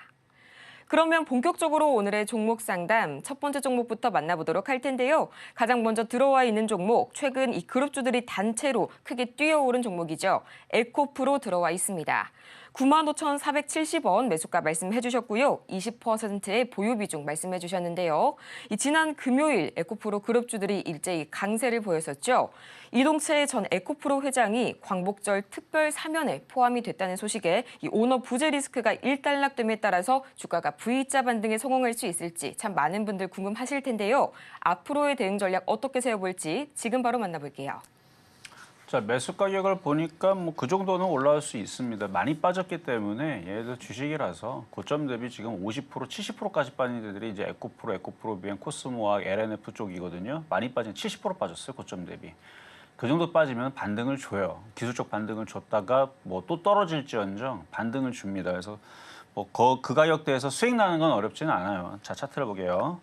그러면 본격적으로 오늘의 종목 상담 첫 번째 종목부터 만나보도록 할 텐데요. 가장 먼저 들어와 있는 종목, 최근 이 그룹주들이 단체로 크게 뛰어오른 종목이죠. 에코프로 들어와 있습니다. 95,470원 매수가 말씀해 주셨고요. 20%의 보유 비중 말씀해 주셨는데요. 지난 금요일 에코프로 그룹주들이 일제히 강세를 보였었죠. 이동채 전 에코프로 회장이 광복절 특별 사면에 포함이 됐다는 소식에 이 오너 부재 리스크가 일단락됨에 따라서 주가가 V자 반등에 성공할 수 있을지 참 많은 분들 궁금하실 텐데요. 앞으로의 대응 전략 어떻게 세워볼지 지금 바로 만나볼게요. 자, 매수 가격을 보니까 뭐 그 정도는 올라올 수 있습니다. 많이 빠졌기 때문에 얘도 주식이라서 고점 대비 지금 50%, 70%까지 빠진 데들이 이제 에코프로, 비행, 코스모와 LNF 쪽이거든요. 많이 빠진 70% 빠졌어요, 고점 대비. 그 정도 빠지면 반등을 줘요. 기술적 반등을 줬다가 뭐 또 떨어질지언정 반등을 줍니다. 그래서 뭐 그 가격대에서 수익 나는 건 어렵지는 않아요. 자, 차트를 보게요.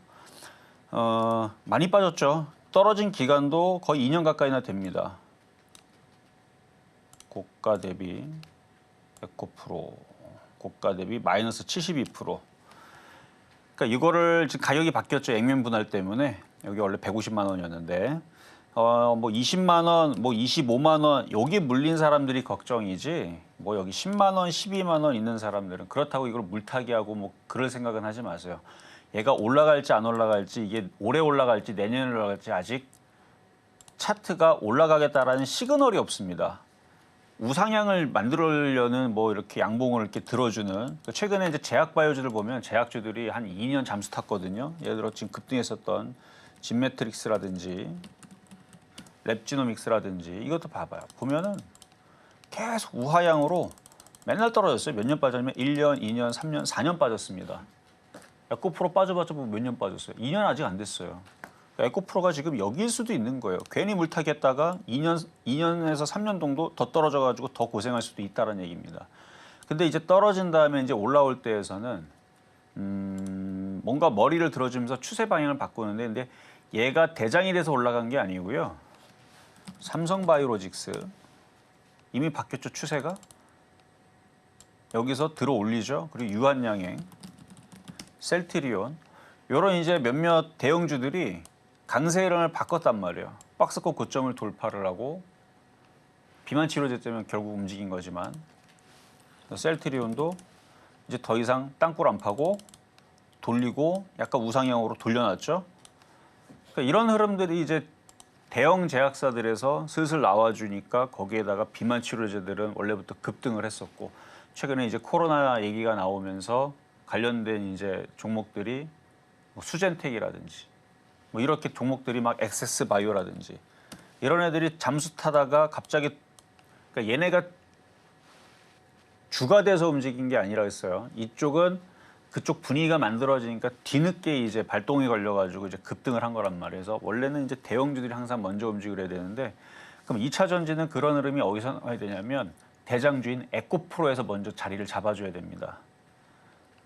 많이 빠졌죠. 떨어진 기간도 거의 2년 가까이나 됩니다. 고가 대비 에코프로 고가 대비 마이너스 72%. 그러니까 이거를 지금 가격이 바뀌었죠. 액면 분할 때문에. 여기 원래 150만 원이었는데 뭐 20만 원, 뭐 25만 원 여기 물린 사람들이 걱정이지. 뭐 여기 10만 원, 12만 원 있는 사람들은 그렇다고 이걸 물타기하고 뭐 그럴 생각은 하지 마세요. 얘가 올라갈지 안 올라갈지 이게 올해 올라갈지 내년에 올라갈지 아직 차트가 올라가겠다라는 시그널이 없습니다. 우상향을 만들려는 뭐 이렇게 양봉을 이렇게 들어주는 최근에 이제 제약바이오주들 보면 제약주들이 한 2년 잠수 탔거든요. 예를 들어 지금 급등했었던 진메트릭스라든지 랩지노믹스라든지 이것도 봐봐요. 보면은 계속 우하향으로 맨날 떨어졌어요. 몇 년 빠졌냐면 1년, 2년, 3년, 4년 빠졌습니다. 에코프로 빠져봤자 몇 년 빠졌어요. 2년 아직 안 됐어요. 에코프로가 지금 여기일 수도 있는 거예요. 괜히 물타기 했다가 2년에서 3년 정도 더 떨어져가지고 더 고생할 수도 있다는 얘기입니다. 근데 이제 떨어진 다음에 이제 올라올 때에서는 뭔가 머리를 들어주면서 추세 방향을 바꾸는데 근데 얘가 대장이 돼서 올라간 게 아니고요. 삼성바이오로직스 이미 바뀌었죠, 추세가. 여기서 들어 올리죠. 그리고 유한양행, 셀트리온 이런 이제 몇몇 대형주들이 강세 흐름을 바꿨단 말이에요. 박스권 고점을 돌파를 하고 비만 치료제 때문에 결국 움직인 거지만 셀트리온도 이제 더 이상 땅굴 안 파고 돌리고 약간 우상향으로 돌려놨죠. 그러니까 이런 흐름들이 이제 대형 제약사들에서 슬슬 나와주니까 거기에다가 비만 치료제들은 원래부터 급등을 했었고 최근에 이제 코로나 얘기가 나오면서 관련된 이제 종목들이 뭐 수젠텍이라든지 뭐 이렇게 종목들이 막 엑세스 바이오라든지 이런 애들이 잠수 타다가 갑자기 그러니까 얘네가 주가 돼서 움직인 게 아니라 했어요. 이쪽은 그쪽 분위기가 만들어지니까 뒤늦게 이제 발동이 걸려가지고 이제 급등을 한 거란 말이에요. 그래서 원래는 이제 대형주들이 항상 먼저 움직여야 되는데 그럼 2차 전지는 그런 흐름이 어디서 나와야 되냐면 대장주인 에코프로에서 먼저 자리를 잡아줘야 됩니다.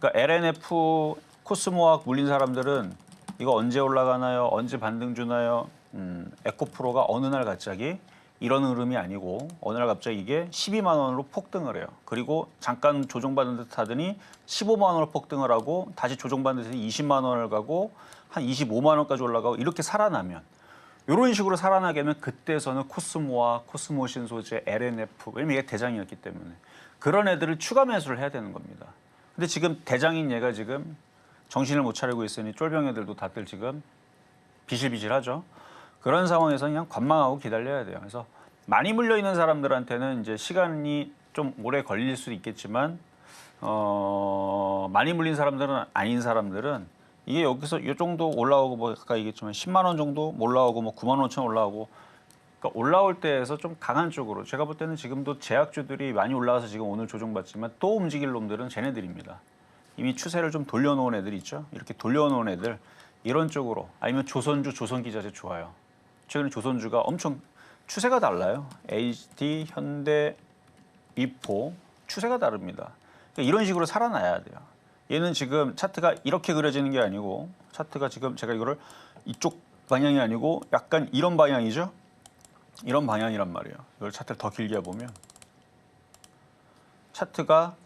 그러니까 LNF 코스모학 물린 사람들은 이거 언제 올라가나요? 언제 반등 주나요? 에코프로가 어느 날 갑자기 이런 흐름이 아니고 어느 날 갑자기 이게 12만 원으로 폭등을 해요. 그리고 잠깐 조정받는 듯 하더니 15만 원으로 폭등을 하고 다시 조정받는 듯 20만 원을 가고 한 25만 원까지 올라가고 이렇게 살아나면 이런 식으로 살아나게 하면 그때서는 코스모와 코스모 신소재, LNF 왜냐면 이게 대장이었기 때문에 그런 애들을 추가 매수를 해야 되는 겁니다. 근데 지금 대장인 얘가 지금 정신을 못 차리고 있으니 쫄병 애들도 다들 지금 비실비실하죠. 그런 상황에서 그냥 관망하고 기다려야 돼요. 그래서 많이 물려 있는 사람들한테는 이제 시간이 좀 오래 걸릴 수도 있겠지만 많이 물린 사람들은 아닌 사람들은 이게 여기서 이 정도 올라오고 뭐 아까 얘기했지만 10만 원 정도 올라오고 뭐 9만 5천 올라오고 그러니까 올라올 때에서 좀 강한 쪽으로 제가 볼 때는 지금도 제약주들이 많이 올라와서 지금 오늘 조정받지만 또 움직일 놈들은 쟤네들입니다. 이미 추세를 좀 돌려놓은 애들 있죠. 이렇게 돌려놓은 애들 이런 쪽으로 아니면 조선주, 조선기자재 좋아요. 최근에 조선주가 엄청 추세가 달라요. HD, 현대, 미포 추세가 다릅니다. 그러니까 이런 식으로 살아나야 돼요. 얘는 지금 차트가 이렇게 그려지는 게 아니고 차트가 지금 제가 이거를 이쪽 방향이 아니고 약간 이런 방향이죠. 이런 방향이란 말이에요. 이걸 차트를 더 길게 보면 차트가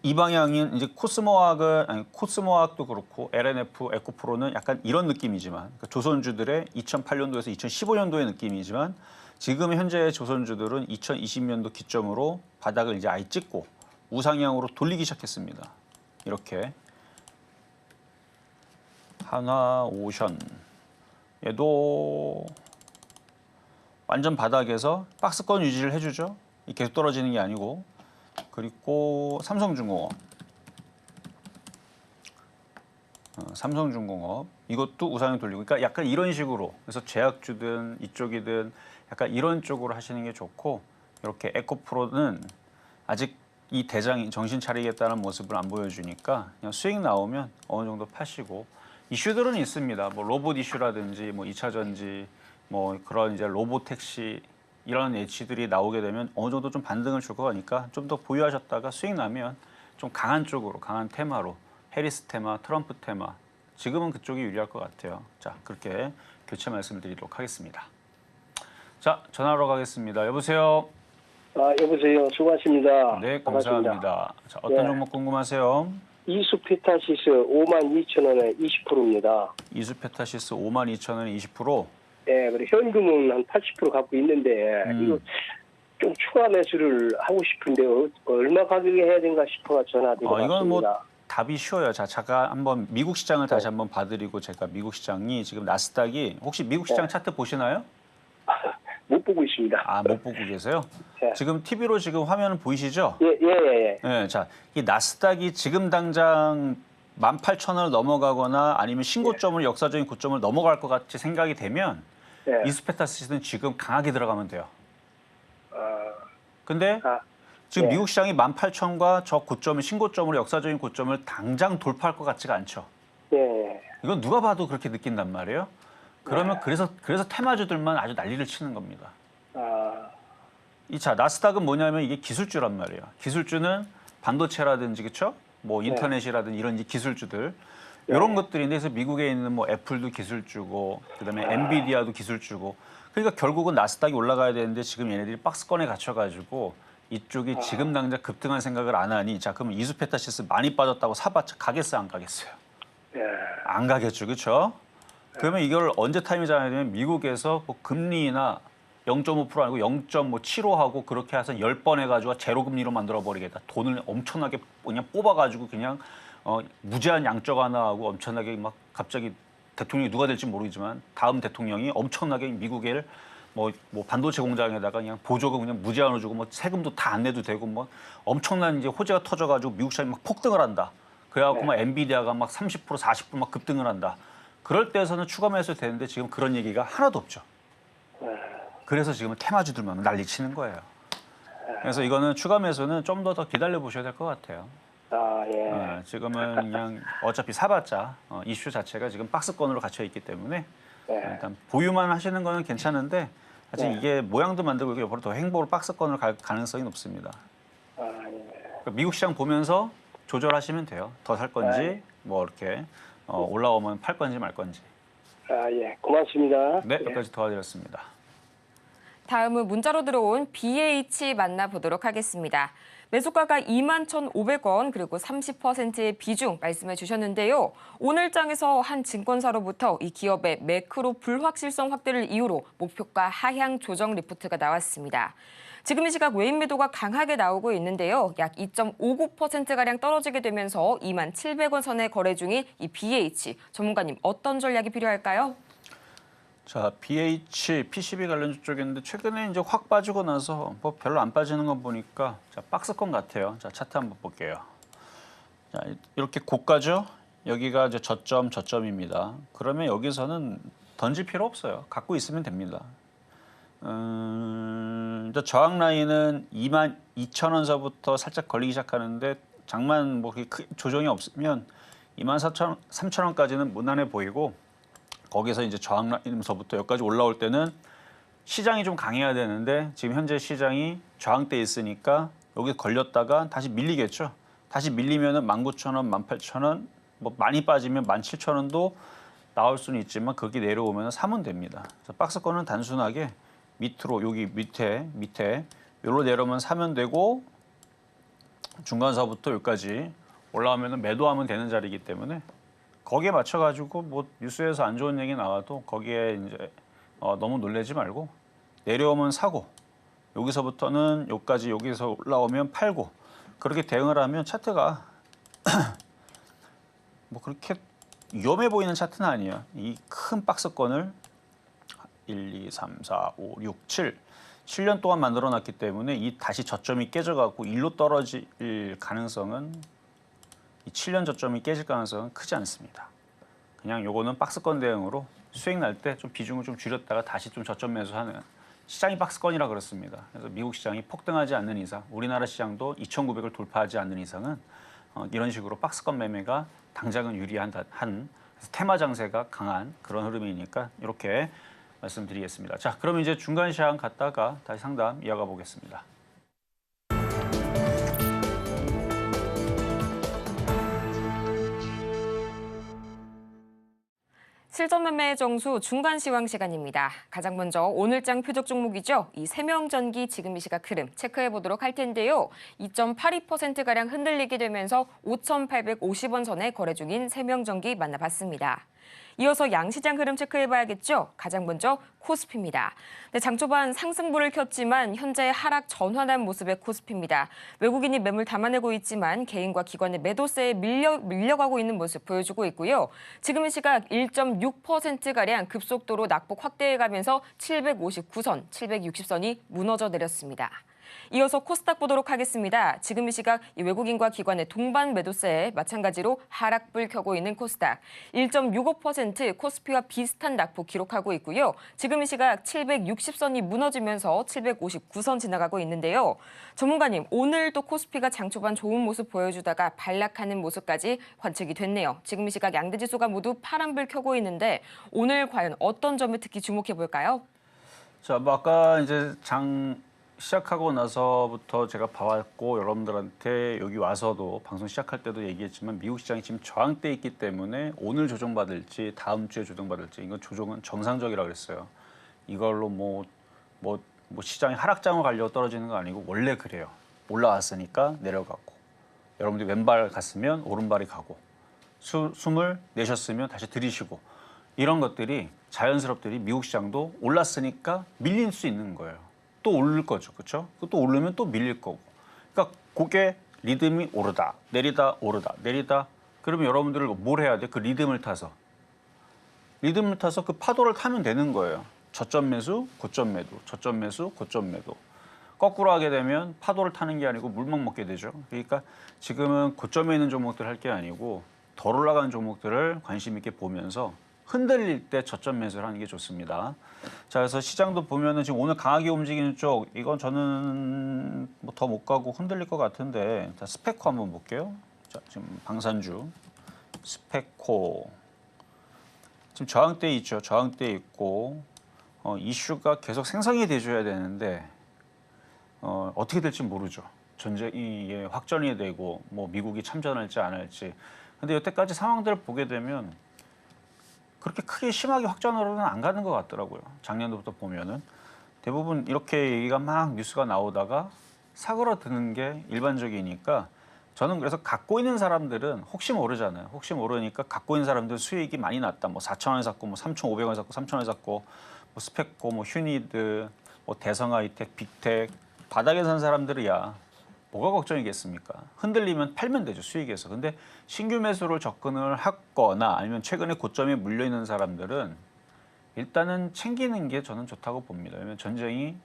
이 방향인 이제 코스모학은 아니 코스모학도 그렇고 LNF, 에코프로는 약간 이런 느낌이지만 그러니까 조선주들의 2008년도에서 2015년도의 느낌이지만 지금 현재의 조선주들은 2020년도 기점으로 바닥을 이제 아예 찍고 우상향으로 돌리기 시작했습니다. 이렇게 한화오션 얘도 완전 바닥에서 박스권 유지를 해주죠. 계속 떨어지는 게 아니고 그리고 삼성중공업 삼성중공업 이것도 우상향 돌리고 그러니까 약간 이런 식으로 그래서 제약주든 이쪽이든 약간 이런 쪽으로 하시는 게 좋고 이렇게 에코프로는 아직 이 대장이 정신 차리겠다는 모습을 안 보여주니까 그냥 수익 나오면 어느 정도 파시고 이슈들은 있습니다. 뭐 로봇 이슈라든지 뭐 2차 전지 뭐 그런 이제 로보택시 이런 예치들이 나오게 되면 어느 정도 좀 반등을 줄 거니까 좀 더 보유하셨다가 수익 나면 좀 강한 쪽으로 강한 테마로 해리스 테마, 트럼프 테마 지금은 그쪽이 유리할 것 같아요. 자 그렇게 교체 말씀을 드리도록 하겠습니다. 자 전화로 가겠습니다. 여보세요. 여보세요. 수고하십니다. 네 감사합니다. 자 어떤 종목 궁금하세요? 이수페타시스 52,000원에 20%입니다. 이수페타시스 52,000원에 20%. 예, 그리고 현금은 한 80% 갖고 있는데 이거 좀 추가 매수를 하고 싶은데 얼마 가격에 해야 되는가 싶어서 전화드려봤습니다. 이건 뭐 답이 쉬워요. 자, 잠깐 한번 미국 시장을 다시 한번 봐드리고 제가 미국 시장이 지금 나스닥이 혹시 미국 시장 차트 보시나요? 못 보고 있습니다. 아, 못 보고 계세요? 네. 지금 TV로 지금 화면은 보이시죠? 예. 네, 자, 이 나스닥이 지금 당장 18,000원을 넘어가거나 아니면 신고점을 역사적인 고점을 넘어갈 것 같이 생각이 되면 예. 이수페타시스는 지금 강하게 들어가면 돼요. 아, 근데 지금 예. 미국 시장이 18,000과 저 고점을 신고점으로 역사적인 고점을 당장 돌파할 것 같지가 않죠. 예. 이건 누가 봐도 그렇게 느낀단 말이에요. 그러면 그래서 테마주들만 아주 난리를 치는 겁니다. 자 나스닥은 뭐냐면 이게 기술주란 말이에요. 기술주는 반도체라든지 그렇죠? 뭐 인터넷이라든지 이런 이제 기술주들 이런 것들인데 그래서 미국에 있는 뭐 애플도 기술주고 그다음에 엔비디아도 기술주고 그러니까 결국은 나스닥이 올라가야 되는데 지금 얘네들이 박스권에 갇혀가지고 이쪽이 지금 당장 급등할 생각을 안 하니 자 그럼 이수페타시스 많이 빠졌다고 사봤자 가겠어요 안 가겠어요? 안 가겠죠 그렇죠? 그러면 이걸 언제 타임이 잡냐면 미국에서 뭐 금리나 0.5% 아니고 0.75하고 그렇게 해서 10번 해가지고 제로 금리로 만들어 버리겠다. 돈을 엄청나게 그냥 뽑아가지고 그냥 무제한 양적 완화하고 엄청나게 막 갑자기 대통령이 누가 될지 모르지만 다음 대통령이 엄청나게 미국을 뭐 반도체 공장에다가 그냥 보조금 그냥 무제한으로 주고 뭐 세금도 다 안 내도 되고 뭐 엄청난 이제 호재가 터져가지고 미국 시장이 막 폭등을 한다. 그래갖고 막 엔비디아가 막 30% 40% 막 급등을 한다. 그럴 때에서는 추가 매수 되는데 지금 그런 얘기가 하나도 없죠. 그래서 지금은 테마주들만 난리치는 거예요. 그래서 이거는 추가 매수는 좀 더 기다려 보셔야 될 것 같아요. 지금은 그냥 어차피 사봤자 이슈 자체가 지금 박스권으로 갇혀 있기 때문에 일단 보유만 하시는 거는 괜찮은데 아직 이게 모양도 만들고 이게 옆으로 더 행보로 박스권으로 갈 가능성이 높습니다. 그러니까 미국 시장 보면서 조절하시면 돼요. 더 살 건지 뭐 이렇게 올라오면 팔 건지 말 건지. 고맙습니다. 네, 여기까지 도와드렸습니다. 다음은 문자로 들어온 BH 만나보도록 하겠습니다. 매수가가 21,500원 그리고 30%의 비중 말씀해 주셨는데요. 오늘 장에서 한 증권사로부터 이 기업의 매크로 불확실성 확대를 이유로 목표가 하향 조정 리포트가 나왔습니다. 지금 이 시각 외인 매도가 강하게 나오고 있는데요. 약 2.59%가량 떨어지게 되면서 27,000원 선에 거래 중인 이 BH. 전문가님 어떤 전략이 필요할까요? 자, BH, PCB 관련 쪽인데 최근에 이제 확 빠지고 나서 뭐 별로 안 빠지는 거 보니까 자, 박스권 같아요. 자, 차트 한번 볼게요. 자, 이렇게 고가죠? 여기가 이제 저점입니다. 그러면 여기서는 던질 필요 없어요. 갖고 있으면 됩니다. 이제 저항 라인은 22,000원서부터 살짝 걸리기 시작하는데 장만 뭐 그렇게 조정이 없으면 23,000원까지는 무난해 보이고 거기서 이제 저항 라인서부터 여기까지 올라올 때는 시장이 좀 강해야 되는데 지금 현재 시장이 저항대에 있으니까 여기 걸렸다가 다시 밀리겠죠. 다시 밀리면은 19,000원, 18,000원, 뭐 많이 빠지면 17,000원도 나올 수는 있지만 거기 내려오면 사면 됩니다. 박스권은 단순하게 밑으로 여기 밑에 여기로 내려오면 사면 되고 중간서부터 여기까지 올라오면 매도하면 되는 자리이기 때문에 거기에 맞춰가지고 뭐 뉴스에서 안 좋은 얘기 나와도 거기에 이제 너무 놀라지 말고 내려오면 사고 여기서부터는 여기까지 여기서 올라오면 팔고 그렇게 대응을 하면 차트가 뭐 그렇게 위험해 보이는 차트는 아니에요. 이 큰 박스권을 1, 2, 3, 4, 5, 6, 7 7년 동안 만들어놨기 때문에 이 다시 저점이 깨져갖고 일로 떨어질 가능성은 이 7년 저점이 깨질 가능성은 크지 않습니다. 그냥 요거는 박스권 대응으로 수익 날 때 좀 비중을 좀 줄였다가 다시 좀 저점 매수하는 시장이 박스권이라 그렇습니다. 그래서 미국 시장이 폭등하지 않는 이상 우리나라 시장도 2,900을 돌파하지 않는 이상은 이런 식으로 박스권 매매가 당장은 유리한 그래서 테마 장세가 강한 그런 흐름이니까 이렇게 말씀드리겠습니다. 자, 그럼 이제 중간 시황 갔다가 다시 상담 이어가 보겠습니다. 실전 매매 정수 중간 시황 시간입니다. 가장 먼저 오늘장 표적 종목이죠. 이 세명전기 지금 이 시각 흐름 체크해 보도록 할 텐데요. 2.82%가량 흔들리게 되면서 5,850원 선에 거래 중인 세명전기 만나봤습니다. 이어서 양시장 흐름 체크해봐야겠죠. 가장 먼저 코스피입니다. 네, 장 초반 상승불을 켰지만 현재 하락 전환한 모습의 코스피입니다. 외국인이 매물 담아내고 있지만 개인과 기관의 매도세에 밀려가고 있는 모습 보여주고 있고요. 지금 이 시각 1.6%가량 급속도로 낙폭 확대해가면서 759선, 760선이 무너져 내렸습니다. 이어서 코스닥 보도록 하겠습니다. 지금 이 시각 외국인과 기관의 동반 매도세에 마찬가지로 하락불 켜고 있는 코스닥. 1.65% 코스피와 비슷한 낙폭 기록하고 있고요. 지금 이 시각 760선이 무너지면서 759선 지나가고 있는데요. 전문가님, 오늘 또 코스피가 장 초반 좋은 모습 보여주다가 반락하는 모습까지 관측이 됐네요. 지금 이 시각 양대 지수가 모두 파란불 켜고 있는데 오늘 과연 어떤 점을 특히 주목해 볼까요? 자, 뭐 아까 이제 장 시작하고 나서부터 제가 봐왔고 여러분들한테 여기 와서도 방송 시작할 때도 얘기했지만 미국 시장이 지금 저항대에 있기 때문에 오늘 조정받을지 다음 주에 조정받을지 이건 조정은 정상적이라고 그랬어요. 이걸로 뭐 시장이 하락장을 가려고 떨어지는 거 아니고 원래 그래요. 올라왔으니까 내려가고 여러분들이 왼발 갔으면 오른발이 가고 숨을 내셨으면 다시 들이쉬고 이런 것들이 자연스럽게 미국 시장도 올랐으니까 밀릴 수 있는 거예요. 또 오를 거죠, 그렇죠? 또 오르면 또 밀릴 거고. 그러니까 그게 리듬이 오르다, 내리다, 오르다, 내리다. 그러면 여러분들을 뭘 해야 돼? 그 리듬을 타서 그 파도를 타면 되는 거예요. 저점 매수, 고점 매도, 저점 매수, 고점 매도. 거꾸로 하게 되면 파도를 타는 게 아니고 물만 먹게 되죠. 그러니까 지금은 고점에 있는 종목들 할 게 아니고 덜 올라가는 종목들을 관심 있게 보면서 흔들릴 때 저점 매수를 하는 게 좋습니다. 자, 그래서 시장도 보면은 지금 오늘 강하게 움직이는 쪽, 이건 저는 뭐 더 못 가고 흔들릴 것 같은데, 자, 스페코 한번 볼게요. 자, 지금 방산주, 스페코. 지금 저항대 있죠. 저항대 있고, 이슈가 계속 생성이 돼줘야 되는데, 어떻게 될지 모르죠. 전쟁이 확전이 되고, 뭐 미국이 참전할지 안 할지. 근데 여태까지 상황들을 보게 되면, 그렇게 크게 심하게 확전으로는 안 가는 것 같더라고요. 작년부터 보면은 대부분 이렇게 얘기가 막 뉴스가 나오다가 사그러드는 게 일반적이니까 저는 그래서 갖고 있는 사람들은 혹시 모르잖아요. 혹시 모르니까 갖고 있는 사람들 수익이 많이 났다. 뭐 4,000원 샀고, 뭐 3,500원 샀고, 3,000원 샀고, 뭐 스펙코, 뭐 휴니드, 뭐 대성하이텍, 빅텍 바닥에 산 사람들이야. 뭐가 걱정이겠습니까? 흔들리면 팔면 되죠, 수익에서. 근데 신규 매수를 접근을 하거나 아니면 최근에 고점에 물려있는 사람들은 일단은 챙기는 게 저는 좋다고 봅니다. 왜냐하면 전쟁이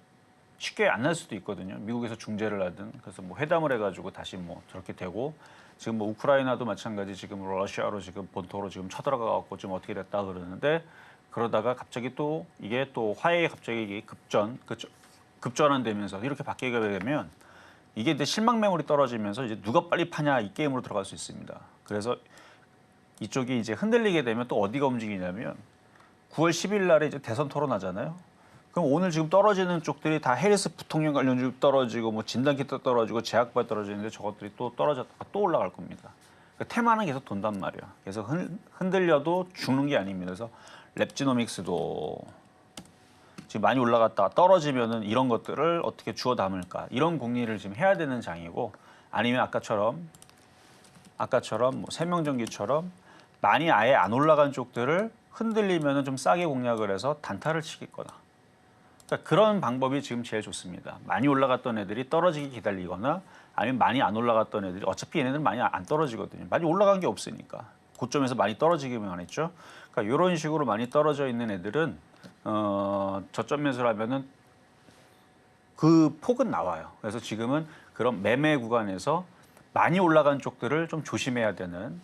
쉽게 안 날 수도 있거든요. 미국에서 중재를 하든 그래서 뭐 회담을 해가지고 다시 뭐 저렇게 되고 지금 뭐 우크라이나도 마찬가지 지금 러시아로 지금 본토로 지금 쳐들어가고 좀 어떻게 됐다 그러는데 그러다가 갑자기 또 이게 또 화해에 갑자기 이게 급전환되면서 이렇게 바뀌게 되면 이게 이제 실망 매물이 떨어지면서 이제 누가 빨리 파냐 이 게임으로 들어갈 수 있습니다. 그래서 이쪽이 이제 흔들리게 되면 또 어디가 움직이냐면 9월 10일 날에 이제 대선 토론하잖아요. 그럼 오늘 지금 떨어지는 쪽들이 다 해리스 부통령 관련주 떨어지고 뭐 진단키트 떨어지고 제약바 떨어지는데 저것들이 또 떨어졌다가 또 올라갈 겁니다. 그러니까 테마는 계속 돈단 말이야. 그래서 흔들려도 죽는 게 아닙니다. 그래서 랩지노믹스도 지금 많이 올라갔다가 떨어지면은 이런 것들을 어떻게 주워 담을까 이런 궁리를 지금 해야 되는 장이고 아니면 아까처럼 뭐 세명전기처럼 많이 아예 안 올라간 쪽들을 흔들리면은 좀 싸게 공략을 해서 단타를 치겠거나 그러니까 그런 방법이 지금 제일 좋습니다. 많이 올라갔던 애들이 떨어지기 기다리거나 아니면 많이 안 올라갔던 애들이 어차피 얘네들은 많이 안 떨어지거든요. 많이 올라간 게 없으니까 고점에서 많이 떨어지기만 했죠. 그러니까 이런 식으로 많이 떨어져 있는 애들은 저점 매수를 하면은 그 폭은 나와요. 그래서 지금은 그런 매매 구간에서 많이 올라간 쪽들을 좀 조심해야 되는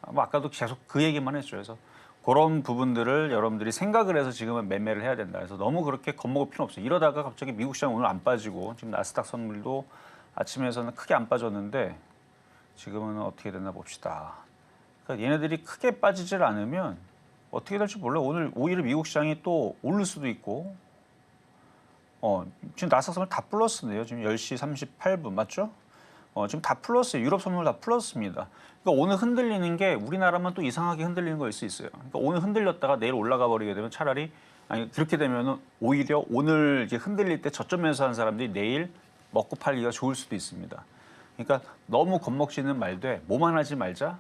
뭐 아까도 계속 그 얘기만 했죠. 그래서 그런 부분들을 여러분들이 생각을 해서 지금은 매매를 해야 된다. 그래서 너무 그렇게 겁먹을 필요 없어요. 이러다가 갑자기 미국 시장 오늘 안 빠지고 지금 나스닥 선물도 아침에서는 크게 안 빠졌는데 지금은 어떻게 됐나 봅시다. 그러니까 얘네들이 크게 빠지질 않으면 어떻게 될지 몰라요. 오늘 오히려 미국 시장이 또 오를 수도 있고 지금 나스닥 선물 다 플러스네요. 지금 10시 38분 맞죠? 지금 다 플러스예요. 유럽 선물 다 플러스입니다. 그러니까 오늘 흔들리는 게 우리나라만 또 이상하게 흔들리는 거일 수 있어요. 그러니까 오늘 흔들렸다가 내일 올라가 버리게 되면 차라리 아니 그렇게 되면은 오히려 오늘 이제 흔들릴 때 저점 매수한 사람들이 내일 먹고 팔기가 좋을 수도 있습니다. 그러니까 너무 겁먹지는 말되 뭐만 하지 말자.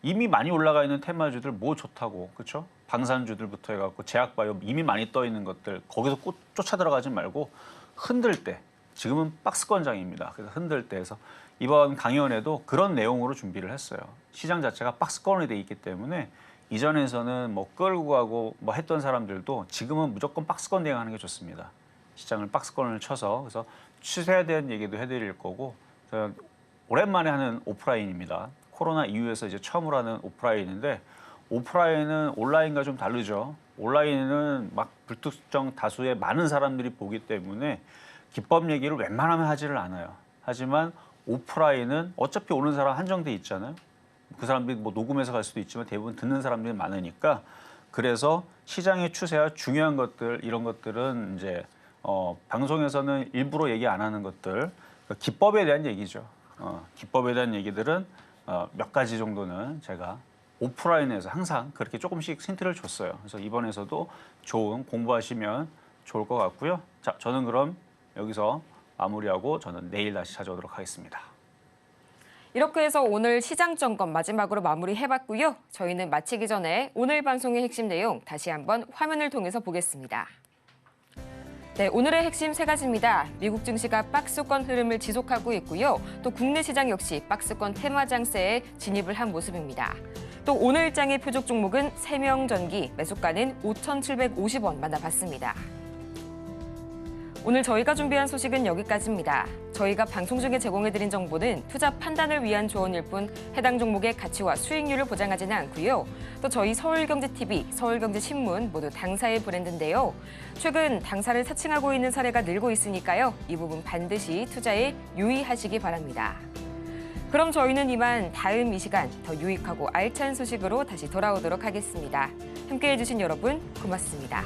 이미 많이 올라가 있는 테마주들 뭐 좋다고 그렇죠? 방산주들부터 해갖고 제약바이오 이미 많이 떠 있는 것들 거기서 쫓아 들어가지 말고 흔들 때 지금은 박스권장입니다. 그래서 흔들 때 해서 이번 강연에도 그런 내용으로 준비를 했어요. 시장 자체가 박스권이 돼 있기 때문에 이전에서는 뭐 끌고 가고 뭐 했던 사람들도 지금은 무조건 박스권 대응하는 게 좋습니다. 시장을 박스권을 쳐서 그래서 추세에 대한 얘기도 해드릴 거고 오랜만에 하는 오프라인입니다. 코로나 이후에서 이제 처음으로 하는 오프라인인데 오프라인은 온라인과 좀 다르죠. 온라인은 막 불특정 다수의 많은 사람들이 보기 때문에 기법 얘기를 웬만하면 하지를 않아요. 하지만 오프라인은 어차피 오는 사람 한정돼 있잖아요. 그 사람들이 뭐 녹음해서 갈 수도 있지만 대부분 듣는 사람들이 많으니까 그래서 시장의 추세와 중요한 것들 이런 것들은 이제 방송에서는 일부러 얘기 안 하는 것들 그러니까 기법에 대한 얘기죠. 기법에 대한 얘기들은 몇 가지 정도는 제가 오프라인에서 항상 그렇게 조금씩 힌트를 줬어요. 그래서 이번에서도 좋은 공부하시면 좋을 것 같고요. 자, 저는 그럼 여기서 마무리하고 저는 내일 다시 찾아오도록 하겠습니다. 이렇게 해서 오늘 시장 점검 마지막으로 마무리해봤고요. 저희는 마치기 전에 오늘 방송의 핵심 내용 다시 한번 화면을 통해서 보겠습니다. 네, 오늘의 핵심 세 가지입니다. 미국 증시가 박스권 흐름을 지속하고 있고요. 또 국내 시장 역시 박스권 테마 장세에 진입을 한 모습입니다. 또 오늘 장의 표적 종목은 세명전기, 매수가는 5,750원 만나봤습니다. 오늘 저희가 준비한 소식은 여기까지입니다. 저희가 방송 중에 제공해드린 정보는 투자 판단을 위한 조언일 뿐 해당 종목의 가치와 수익률을 보장하지는 않고요. 또 저희 서울경제TV, 서울경제신문 모두 당사의 브랜드인데요. 최근 당사를 사칭하고 있는 사례가 늘고 있으니까요. 이 부분 반드시 투자에 유의하시기 바랍니다. 그럼 저희는 이만 다음 이 시간 더 유익하고 알찬 소식으로 다시 돌아오도록 하겠습니다. 함께해 주신 여러분 고맙습니다.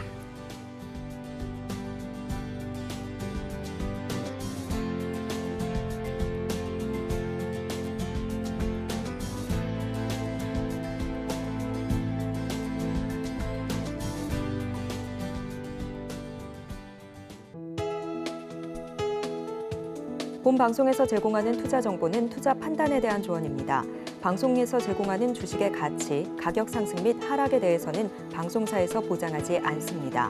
본 방송에서 제공하는 투자 정보는 투자 판단에 대한 조언입니다. 방송에서 제공하는 주식의 가치, 가격 상승 및 하락에 대해서는 방송사에서 보장하지 않습니다.